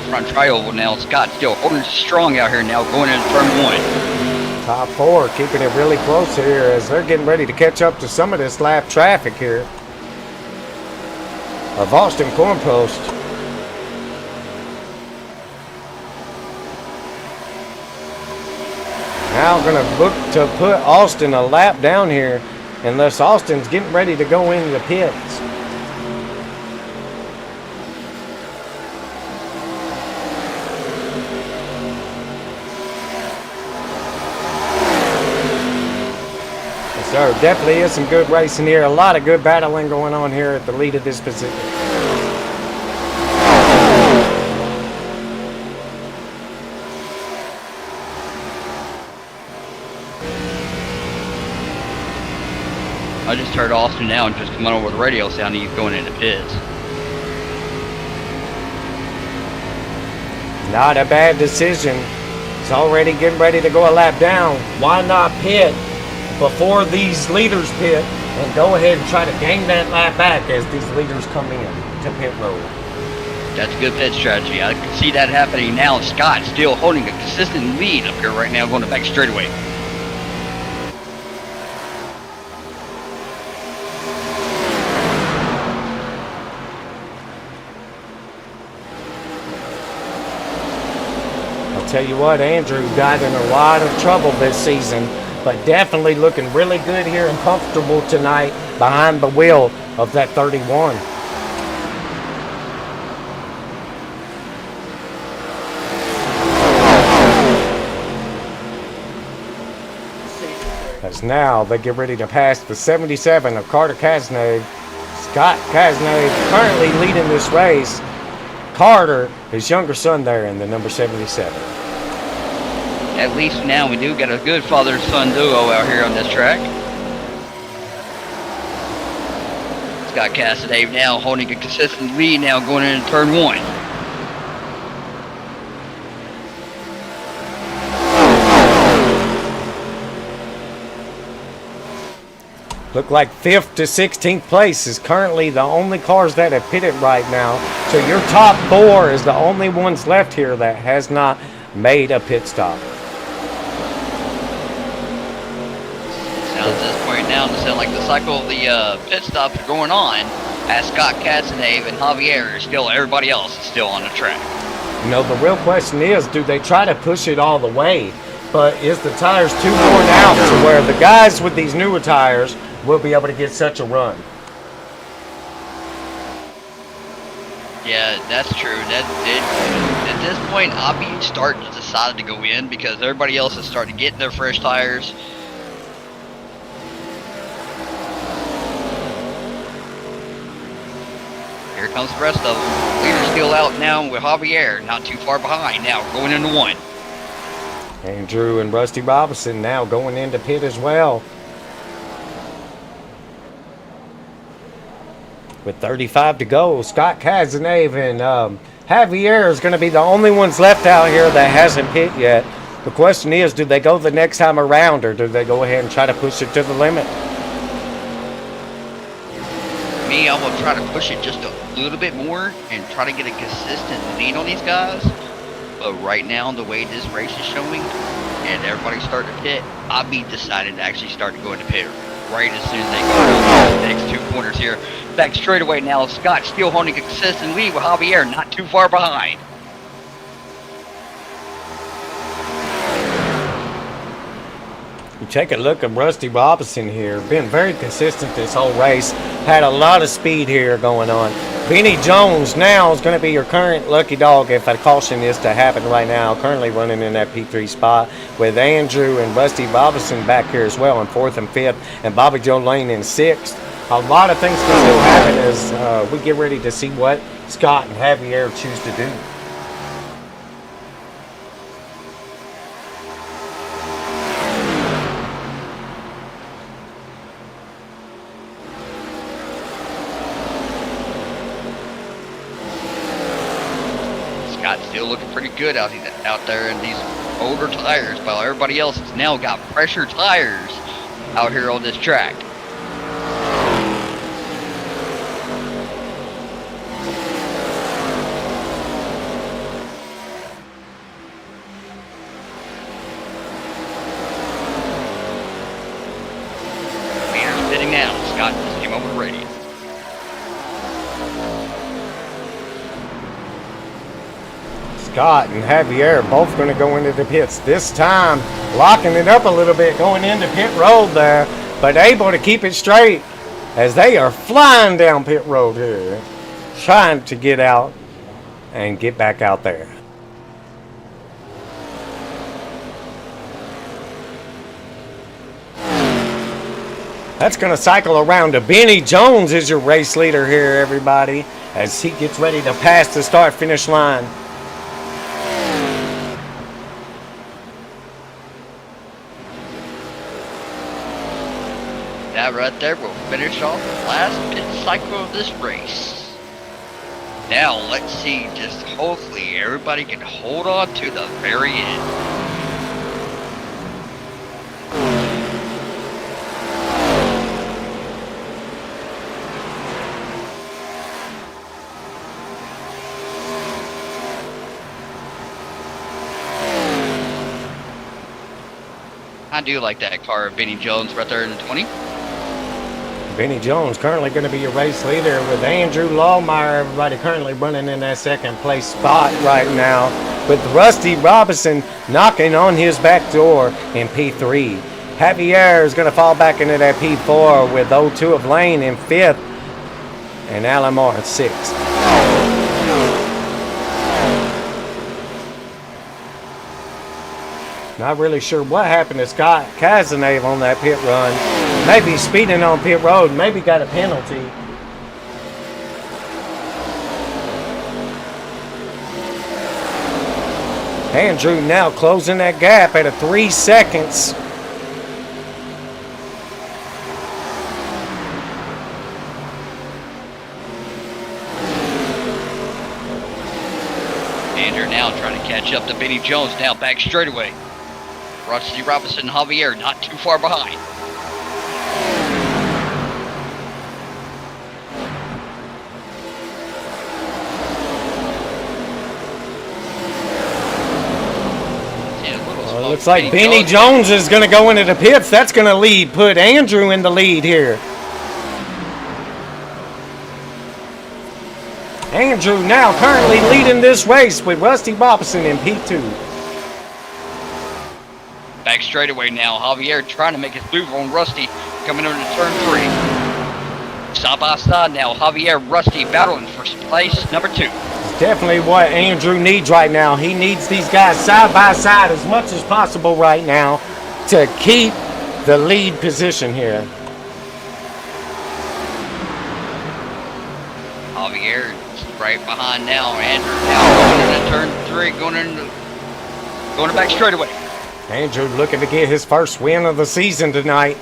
[SPEAKER 2] Front trioval now. Scott still holding strong out here now going into turn 1.
[SPEAKER 1] Top 4 keeping it really close here as they're getting ready to catch up to some of this lap traffic here of Austin Cornpost. Now going to look to put Austin a lap down here unless Austin's getting ready to go into the pits. There definitely is some good racing here. A lot of good battling going on here at the lead of this position.
[SPEAKER 2] I just heard Austin now and just coming over the radio sounding he's going into pits.
[SPEAKER 1] Not a bad decision. He's already getting ready to go a lap down. Why not pit before these leaders pit and go ahead and try to gain that lap back as these leaders come in to pit road?
[SPEAKER 2] That's a good pit strategy. I can see that happening now. Scott still holding a consistent lead up here right now, going to back straightaway.
[SPEAKER 1] I'll tell you what, Andrew got in a lot of trouble this season, but definitely looking really good here and comfortable tonight behind the wheel of that 31. As now they get ready to pass the 77 of Carter Cazenave. Scott Cazenave currently leading this race. Carter, his younger son there in the number 77.
[SPEAKER 2] At least now we do get a good father-son duo out here on this track. Scott Cazenave now holding a consistent lead now going into turn 1.
[SPEAKER 1] Look like 5th to 16th place is currently the only cars that have pitted right now. So your top 4 is the only ones left here that has not made a pit stop.
[SPEAKER 2] Now at this point now, it sounds like the cycle of the pit stops are going on as Scott Cazenave and Javier are still, everybody else is still on the track.
[SPEAKER 1] You know, the real question is, do they try to push it all the way? But is the tires too worn out to where the guys with these newer tires will be able to get such a run?
[SPEAKER 2] Yeah, that's true. At this point, I'll be starting to decide to go in because everybody else is starting to get their fresh tires. Here comes the rest of them. Leader's still out now with Javier, not too far behind now, going into 1.
[SPEAKER 1] Andrew and Rusty Robinson now going into pit as well. With 35 to go, Scott Cazenave and Javier is going to be the only ones left out here that hasn't pit yet. The question is, do they go the next time around or do they go ahead and try to push it to the limit?
[SPEAKER 2] Me, I'm going to try to push it just a little bit more and try to get a consistent lead on these guys. But right now, the way this race is showing and everybody's starting to pit, I'll be decided to actually start to go into pit right as soon as they go down the next 2 corners here. Back straightaway now, Scott still holding a consistent lead with Javier not too far behind.
[SPEAKER 1] You take a look at Rusty Robinson here. Been very consistent this whole race. Had a lot of speed here going on. Benny Jones now is going to be your current lucky dog if a caution is to happen right now. Currently running in that P3 spot with Andrew and Rusty Robinson back here as well in 4th and 5th. And Bobby Joe Lane in 6th. A lot of things can still happen as we get ready to see what Scott and Javier choose to do.
[SPEAKER 2] Scott's still looking pretty good out there in these older tires, while everybody else has now got pressure tires out here on this track. Now, Scott just came over ready.
[SPEAKER 1] Scott and Javier both going to go into the pits. This time, locking it up a little bit, going into pit road there, but able to keep it straight as they are flying down pit road here, trying to get out and get back out there. That's going to cycle around to Benny Jones is your race leader here, everybody, as he gets ready to pass the start-finish line.
[SPEAKER 2] That right there will finish off the last pit cycle of this race. Now let's see, just hopefully everybody can hold on to the very end. I do like that car of Benny Jones right there in the 20.
[SPEAKER 1] Benny Jones currently going to be your race leader with Andrew Lawmeyer. Everybody currently running in that second place spot right now, with Rusty Robinson knocking on his back door in P3. Javier is going to fall back into that P4 with 0-2 of Lane in 5th and Alan Moore in 6th. Not really sure what happened to Scott Cazenave on that pit run. Maybe speeding on pit road, maybe got a penalty. Andrew now closing that gap at a 3 seconds.
[SPEAKER 2] Andrew now trying to catch up to Benny Jones now back straightaway. Rusty Robinson and Javier not too far behind.
[SPEAKER 1] Looks like Benny Jones is going to go into the pits. That's going to put Andrew in the lead here. Andrew now currently leading this race with Rusty Robinson in P2.
[SPEAKER 2] Back straightaway now. Javier trying to make his move on Rusty coming into turn 3. Side by side now. Javier, Rusty battling for place number 2.
[SPEAKER 1] Definitely what Andrew needs right now. He needs these guys side by side as much as possible right now to keep the lead position here.
[SPEAKER 2] Javier right behind now. Andrew now going into turn 3, going back straightaway.
[SPEAKER 1] Andrew looking to get his first win of the season tonight.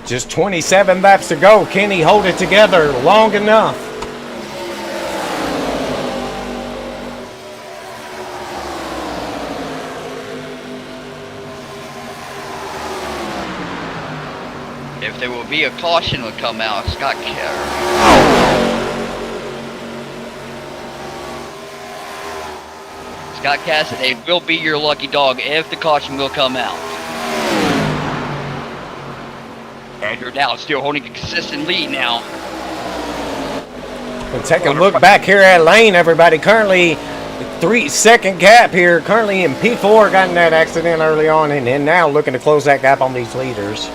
[SPEAKER 1] Just 27 laps to go. Can he hold it together long enough?
[SPEAKER 2] If there will be a caution will come out, Scott Cassidy will be your lucky dog if the caution will come out. Andrew now still holding a consistent lead now.
[SPEAKER 1] And take a look back here at Lane, everybody. Currently 3-second gap here. Currently in P4, got in that accident early on, and then now looking to close that gap on these leaders.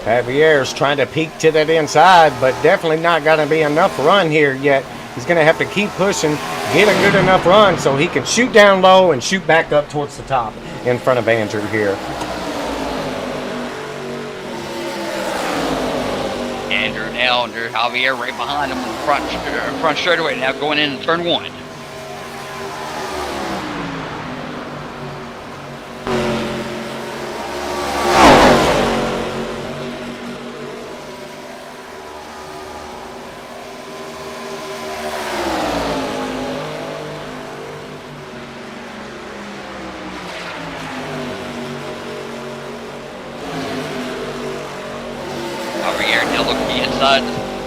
[SPEAKER 1] Javier's trying to peek to that inside, but definitely not going to be enough run here yet. He's going to have to keep pushing, get a good enough run so he can shoot down low and shoot back up towards the top in front of Andrew here.
[SPEAKER 2] Andrew now under Javier right behind him in the front straightaway now going into turn 1.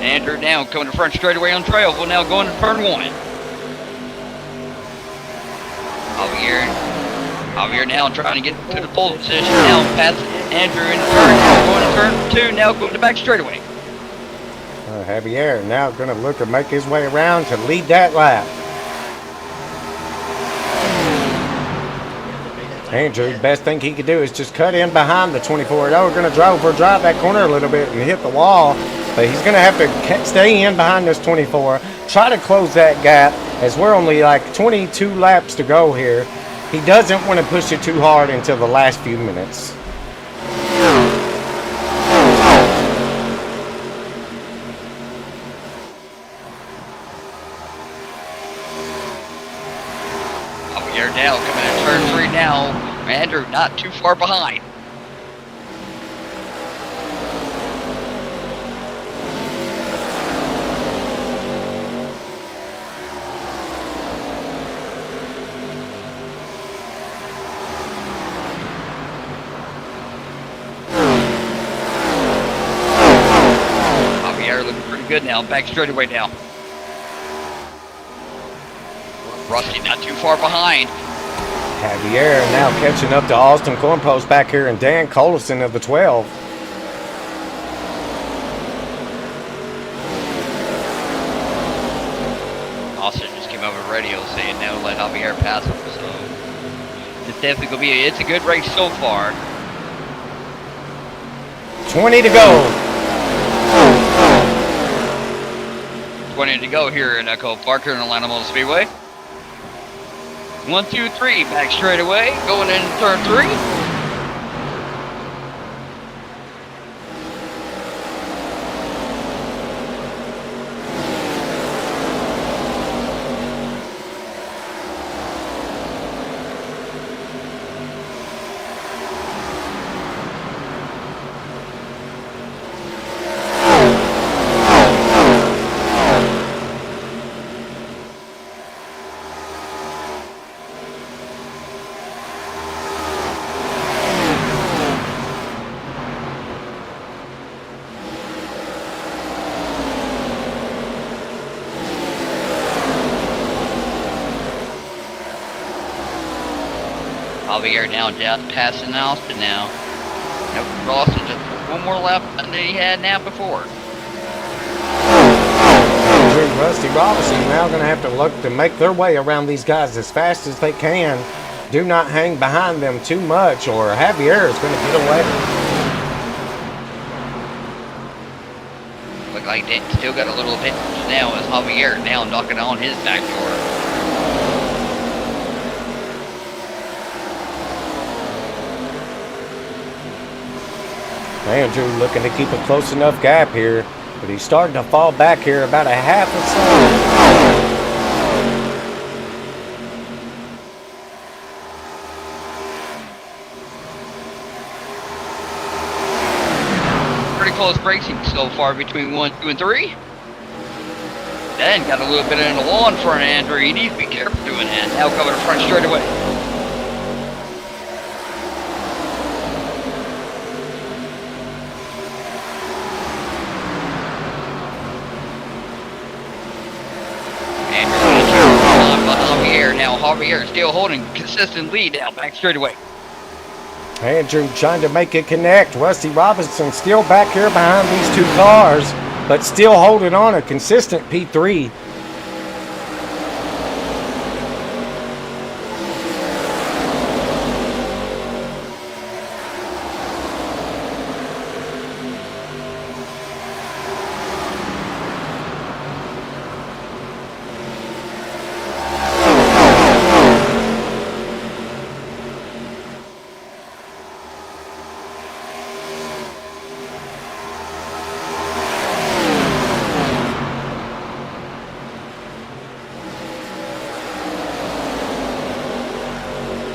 [SPEAKER 2] Andrew now coming to front straightaway on trail. Will now go into turn 1. Javier now trying to get to the pole position. Now past Andrew in turn. Now going to turn 2. Now going to back straightaway.
[SPEAKER 1] Javier now going to look to make his way around to lead that lap. Andrew, best thing he could do is just cut in behind the 24. We're going to drive that corner a little bit and hit the wall. But he's going to have to stay in behind this 24. Try to close that gap as we're only like 22 laps to go here. He doesn't want to push it too hard until the last few minutes.
[SPEAKER 2] Javier now coming in turn 3 now. Andrew not too far behind. Javier looking pretty good now. Back straightaway now. Rusty not too far behind.
[SPEAKER 1] Javier now catching up to Austin Cornpost back here and Dan Collison of the 12.
[SPEAKER 2] Austin just came over the radio saying no, let Javier pass him. So it's definitely gonna be it's a good race so far.
[SPEAKER 1] 20 to go.
[SPEAKER 2] 20 to go here in Echo Park here in Atlanta Motor Speedway. 1, 2, 3, back straight away, going in turn 3. Javier now just passing Austin now. Nope, Austin just one more lap than he had now before.
[SPEAKER 1] Andrew Rusty Robinson now going to have to look to make their way around these guys as fast as they can. Do not hang behind them too much or Javier is going to get away.
[SPEAKER 2] Look like they still got a little bit now as Javier now knocking on his back door.
[SPEAKER 1] Andrew looking to keep a close enough gap here, but he's starting to fall back here about a half a second.
[SPEAKER 2] Pretty close racing so far between 1, 2, and 3. Then got a little bit in the wall in front of Andrew. He needs to be careful doing that. Now coming to front straight away. Javier still holding consistent lead now, back straight away.
[SPEAKER 1] Andrew trying to make it connect. Rusty Robinson still back here behind these two cars, but still holding on a consistent P3.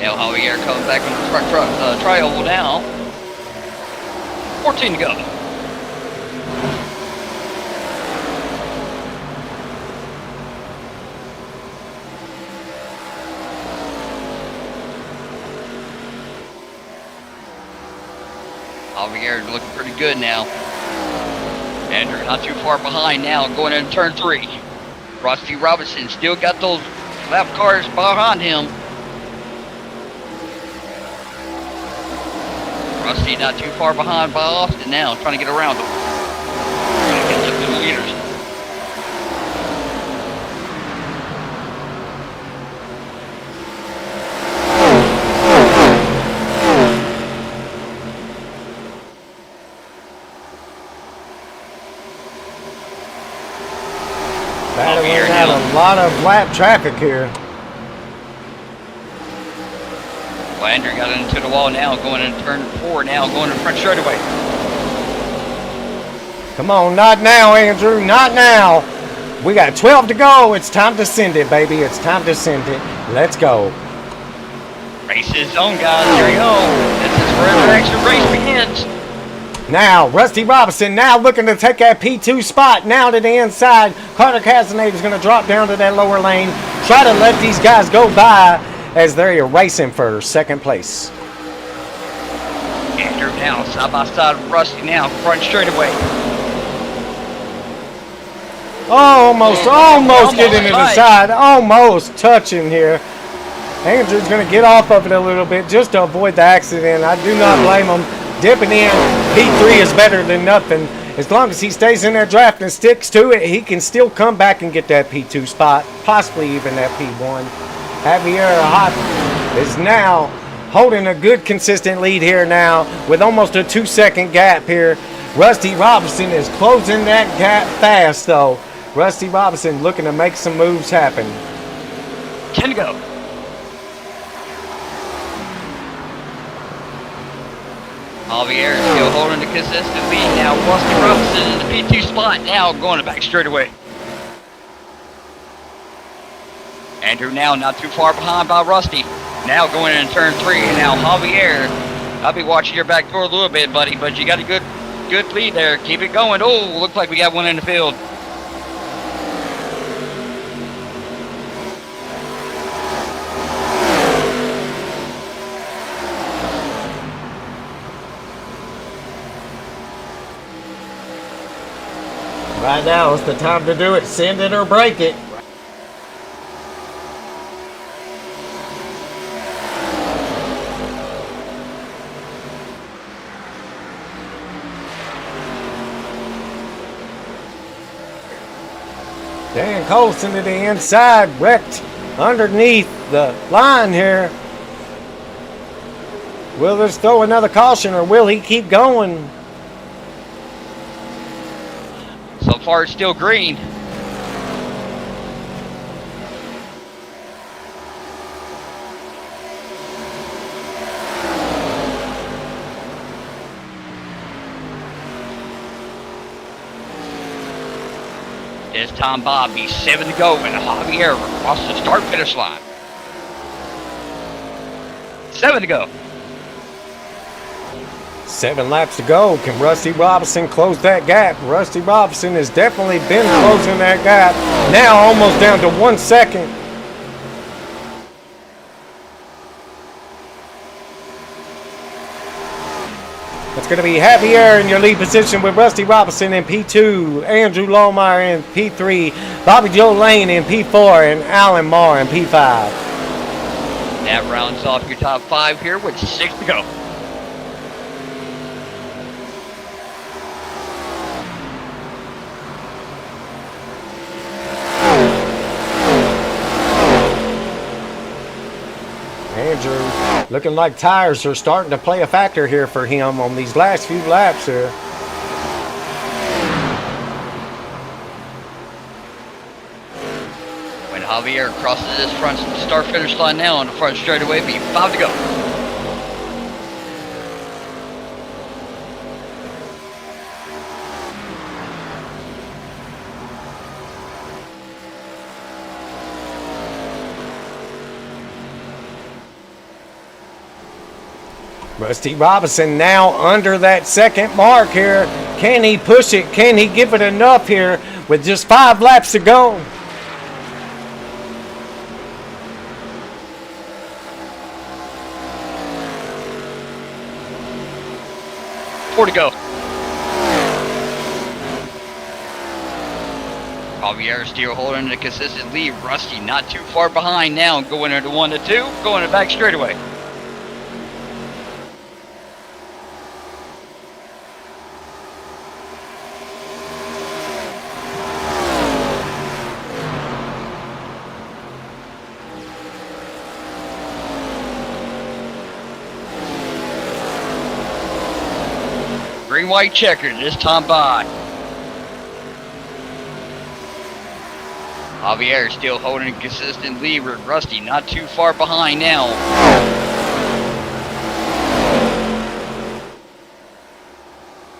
[SPEAKER 2] Now Javier comes back on the front triangle now. 14 to go. Javier looking pretty good now. Andrew not too far behind now, going into turn 3. Rusty Robinson still got those lap cars behind him. Rusty not too far behind by Austin now, trying to get around him. Trying to get up to the leaders.
[SPEAKER 1] Battling out a lot of lap traffic here.
[SPEAKER 2] Well, Andrew got into the wall now, going into turn 4 now, going in front straight away.
[SPEAKER 1] Come on, not now, Andrew, not now. We got 12 to go. It's time to send it, baby. It's time to send it. Let's go.
[SPEAKER 2] Race is on, guys. Here we go. This is where the actual race begins.
[SPEAKER 1] Now, Rusty Robinson now looking to take that P2 spot. Now to the inside. Carter Casanate is going to drop down to that lower lane. Try to let these guys go by as they're racing for second place.
[SPEAKER 2] Andrew now side by side with Rusty now. Front straightaway.
[SPEAKER 1] Almost getting to the side. Almost touching here. Andrew's going to get off of it a little bit just to avoid the accident. I do not blame him. Dipping in, P3 is better than nothing. As long as he stays in that draft and sticks to it, he can still come back and get that P2 spot, possibly even that P1. Javier Hot is now holding a good consistent lead here now with almost a 2-second gap here. Rusty Robinson is closing that gap fast though. Rusty Robinson looking to make some moves happen.
[SPEAKER 2] 10 to go. Javier still holding the consistent lead now. Rusty Robinson in the P2 spot now going to back straightaway. Andrew now not too far behind by Rusty. Now going in turn 3 and now Javier. I'll be watching your back door a little bit, buddy, but you got a good lead there. Keep it going. Oh, looks like we got one in the field.
[SPEAKER 1] Right now, it's the time to do it. Send it or break it. Dan Colson to the inside, wrecked underneath the line here. Will this throw another caution or will he keep going?
[SPEAKER 2] So far, it's still green. This time, Bobby, 7 to go, and Javier across the start-finish line. 7 to go.
[SPEAKER 1] 7 laps to go. Can Rusty Robinson close that gap? Rusty Robinson has definitely been closing that gap. Now almost down to 1 second. It's going to be Javier in your lead position with Rusty Robinson in P2, Andrew Lohmeyer in P3, Bobby Joe Lane in P4, and Alan Marr in P5.
[SPEAKER 2] That rounds off your top 5 here with 6 to go.
[SPEAKER 1] Andrew looking like tires are starting to play a factor here for him on these last few laps here.
[SPEAKER 2] When Javier crosses this front start-finish line now on the front straightaway, be 5 to go.
[SPEAKER 1] Rusty Robinson now under that second mark here. Can he push it? Can he give it enough here with just 5 laps to go?
[SPEAKER 2] Four to go. Javier still holding a consistent lead. Rusty not too far behind now, going into 1 to 2, going to back straightaway. Green white checker this time by. Javier still holding a consistent lead with Rusty not too far behind now.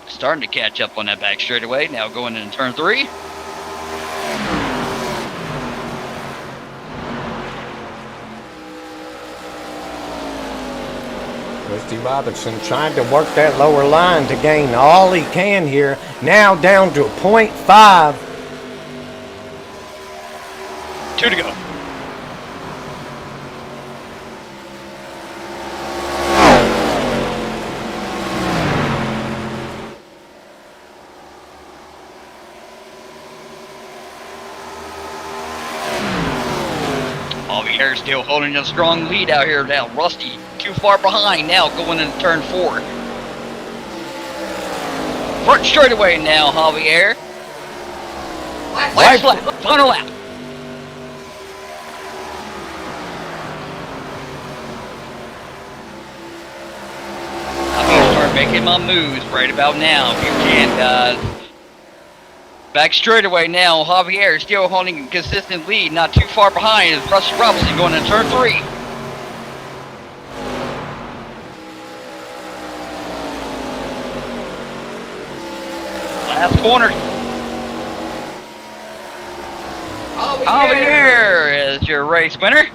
[SPEAKER 2] Starting to catch up on that back straightaway, now going into turn 3.
[SPEAKER 1] Rusty Robinson trying to work that lower line to gain all he can here. Now down to a .5.
[SPEAKER 2] 2 to go. Javier still holding a strong lead out here now. Rusty too far behind now, going into turn 4. Front straightaway now, Javier. Last lap, final lap. I'm gonna start making my moves right about now, if you can, guys. Back straightaway now, Javier still holding a consistent lead, not too far behind is Rusty Robinson going into turn 3. Last corner. Javier is your race winner.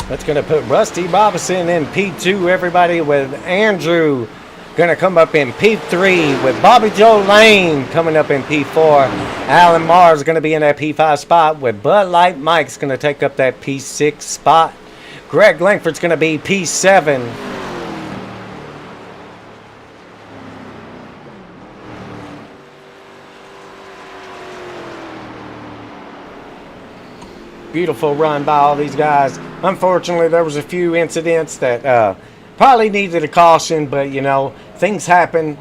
[SPEAKER 1] That's going to put Rusty Robinson in P2, everybody, with Andrew going to come up in P3, with Bobby Joe Lane coming up in P4. Alan Mars going to be in that P5 spot, with Bud Light Mike's going to take up that P6 spot. Greg Langford's going to be P7. Beautiful run by all these guys. Unfortunately, there was a few incidents that probably needed a caution, but you know, things happen.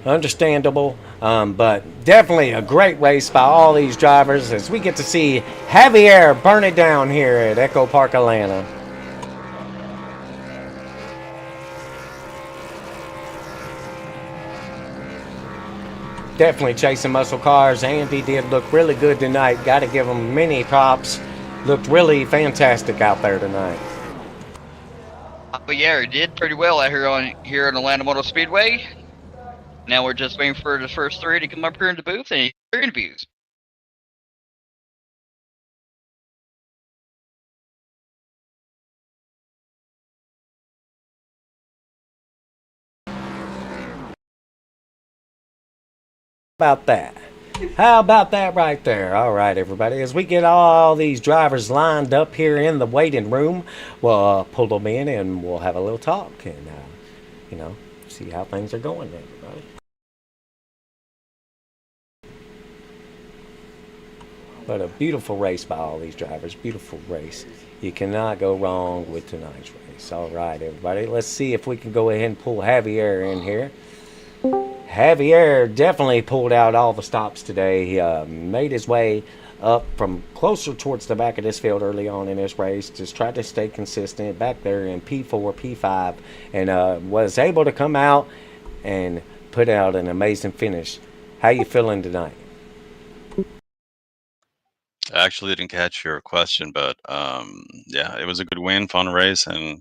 [SPEAKER 1] Understandable. But definitely a great race by all these drivers as we get to see Javier burn it down here at Echo Park, Atlanta. Definitely chasing muscle cars. Andy did look really good tonight. Got to give him many props. Looked really fantastic out there tonight.
[SPEAKER 2] But yeah, it did pretty well out here in Atlanta Motor Speedway. Now we're just waiting for the first 3 to come up here in the booth and hear interviews.
[SPEAKER 1] About that. How about that right there? All right, everybody. As we get all these drivers lined up here in the waiting room, we'll pull them in and we'll have a little talk and, you know, see how things are going, everybody. But a beautiful race by all these drivers. Beautiful race. You cannot go wrong with tonight's race. All right, everybody. Let's see if we can go ahead and pull Javier in here. Javier definitely pulled out all the stops today. He made his way up from closer towards the back of this field early on in this race. Just tried to stay consistent back there in P4, P5, and was able to come out and put out an amazing finish. How you feeling tonight?
[SPEAKER 7] I actually didn't catch your question, but yeah, it was a good win, fun race, and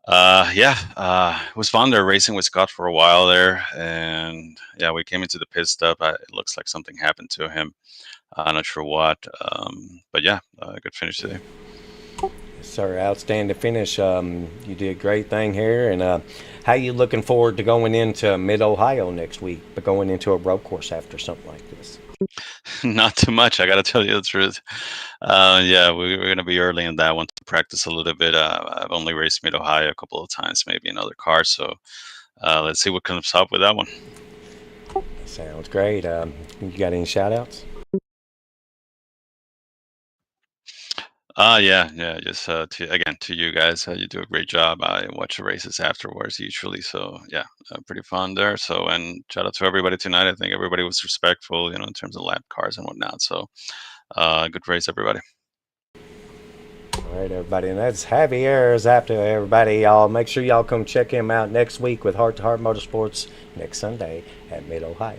[SPEAKER 7] it was fun there racing with Scott for a while there, and yeah, we came into the pit stop. It looks like something happened to him. I'm not sure what, but yeah, good finish today.
[SPEAKER 1] Yes, sir, outstanding finish. You did a great thing here, and how you looking forward to going into Mid-Ohio next week, but going into a road course after something like this?
[SPEAKER 7] Not too much, I gotta tell you the truth. Yeah, we're gonna be early in that one to practice a little bit. I've only raced Mid-Ohio a couple of times, maybe in other cars, so let's see what comes up with that one.
[SPEAKER 1] Sounds great. You got any shout outs?
[SPEAKER 7] Yeah, just to you guys, you do a great job. I watch the races afterwards usually, so yeah, pretty fun there. So, and shout out to everybody tonight. I think everybody was respectful, in terms of lap cars and whatnot. So, good race, everybody.
[SPEAKER 1] All right, everybody, and that's Javier Zapta, everybody. Y'all make sure y'all come check him out next week with Heart to Heart Motorsports next Sunday at Mid-Ohio.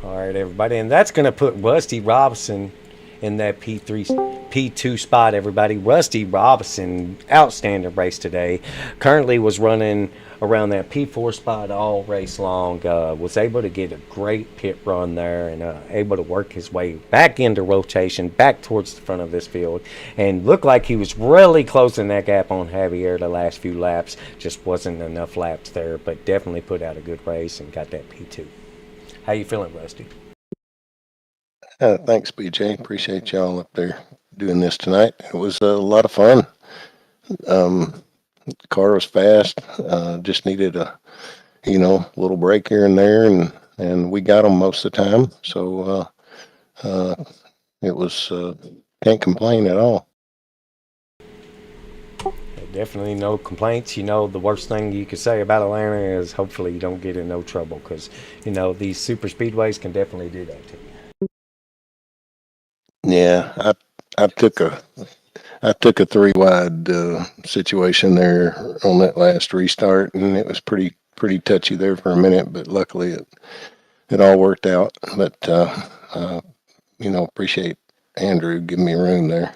[SPEAKER 1] All right, everybody, and that's going to put Rusty Robinson in that P2 spot, everybody. Rusty Robinson, outstanding race today. Currently was running around that P4 spot all race long. Was able to get a great pit run there and able to work his way back into rotation, back towards the front of this field, and looked like he was really closing that gap on Javier the last few laps. Just wasn't enough laps there, but definitely put out a good race and got that P2. How you feeling, Rusty?
[SPEAKER 8] Thanks, BJ. Appreciate y'all up there doing this tonight. It was a lot of fun. The car was fast. Just needed a, little break here and there, and we got them most of the time. So it was can't complain at all.
[SPEAKER 1] Definitely no complaints. The worst thing you could say about Atlanta is hopefully you don't get in no trouble, because these super speedways can definitely do that to you.
[SPEAKER 8] Yeah, I took a 3-wide situation there on that last restart, and it was pretty touchy there for a minute, but luckily it all worked out. But appreciate Andrew giving me room there.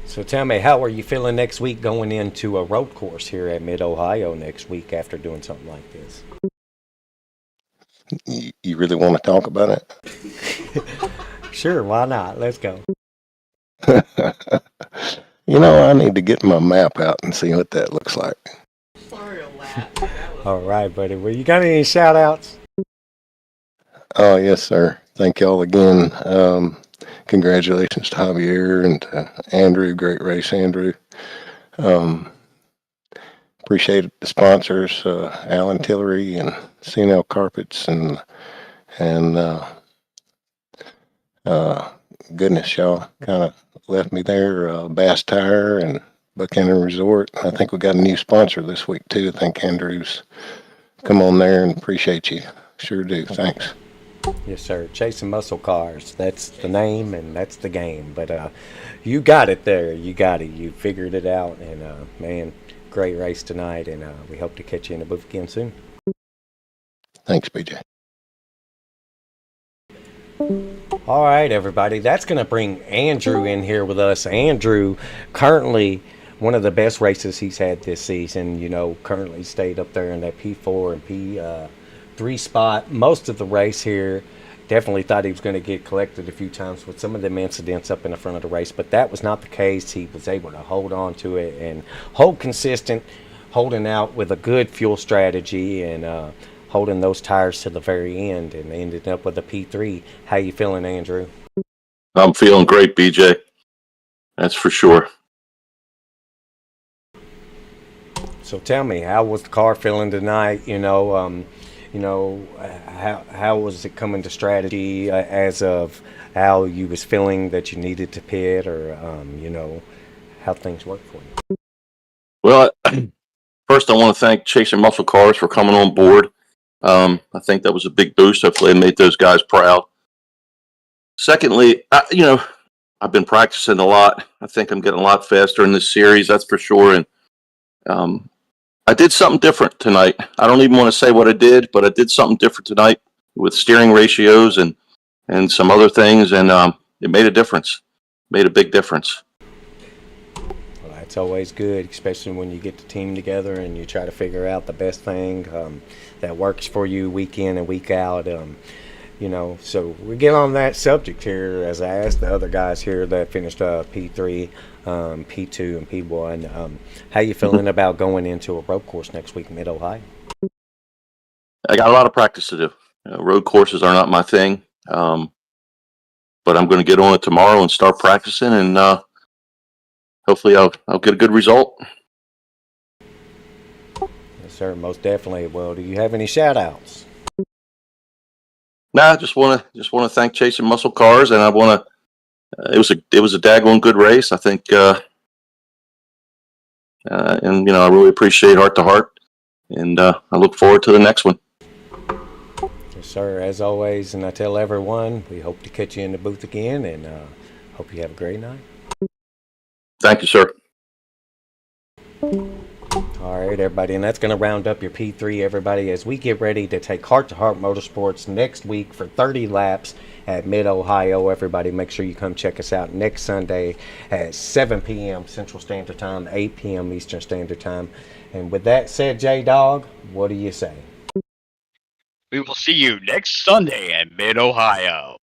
[SPEAKER 1] So tell me, how are you feeling next week going into a road course here at Mid-Ohio next week after doing something like this?
[SPEAKER 8] You really want to talk about it?
[SPEAKER 1] Sure, why not? Let's go.
[SPEAKER 8] I need to get my map out and see what that looks like.
[SPEAKER 1] All right, buddy. Well, you got any shout outs?
[SPEAKER 8] Oh, yes, sir. Thank y'all again. Congratulations to Javier and to Andrew. Great race, Andrew. Appreciate the sponsors, Alan Tillery and CNL Carpets, and goodness, y'all kind of left me there. Bass Tire and Buchanan Resort. I think we got a new sponsor this week too. I think Andrew's come on there, and appreciate you. Sure do. Thanks.
[SPEAKER 1] Yes, sir. Chasing Muscle Cars. That's the name and that's the game. But you got it there. You got it. You figured it out. And, man, great race tonight. And we hope to catch you in the booth again soon.
[SPEAKER 8] Thanks, BJ.
[SPEAKER 1] All right, everybody. That's going to bring Andrew in here with us. Andrew, currently one of the best races he's had this season. Currently stayed up there in that P4 and P3 spot most of the race here. Definitely thought he was going to get collected a few times with some of them incidents up in the front of the race, but that was not the case. He was able to hold on to it and hold consistent, holding out with a good fuel strategy and holding those tires to the very end, and ended up with a P3. How you feeling, Andrew?
[SPEAKER 9] I'm feeling great, BJ. That's for sure.
[SPEAKER 1] So tell me, how was the car feeling tonight? How was it coming to strategy as of how you was feeling that you needed to pit, or how things worked for you?
[SPEAKER 9] Well, first I want to thank Chasing Muscle Cars for coming on board. I think that was a big boost. Hopefully it made those guys proud. Secondly, I've been practicing a lot. I think I'm getting a lot faster in this series, that's for sure. And I did something different tonight. I don't even want to say what I did, but I did something different tonight with steering ratios and some other things, and it made a difference. Made a big difference.
[SPEAKER 1] Well, that's always good, especially when you get the team together and you try to figure out the best thing that works for you week in and week out. So we get on that subject here, as I asked the other guys here that finished P3, P2, and P1. How you feeling about going into a road course next week in Mid-Ohio?
[SPEAKER 9] I got a lot of practice to do. Road courses are not my thing, but I'm going to get on it tomorrow and start practicing, and hopefully I'll get a good result.
[SPEAKER 1] Yes, sir, most definitely. Well, do you have any shout-outs?
[SPEAKER 9] Nah, I just want to thank Chasing Muscle Cars, and I want to. It was a daggone good race, I think, and I really appreciate Heart to Heart, and I look forward to the next one.
[SPEAKER 1] Yes, sir. As always, and I tell everyone, we hope to catch you in the booth again, and hope you have a great night.
[SPEAKER 9] Thank you, sir.
[SPEAKER 1] All right, everybody, and that's going to round up your P3, everybody, as we get ready to take Heart to Heart Motorsports next week for 30 laps at Mid-Ohio. Everybody, make sure you come check us out next Sunday at 7 p.m. Central Standard Time, 8 p.m. Eastern Standard Time. And with that said, J-Dog, what do you say?
[SPEAKER 2] We will see you next Sunday at Mid-Ohio.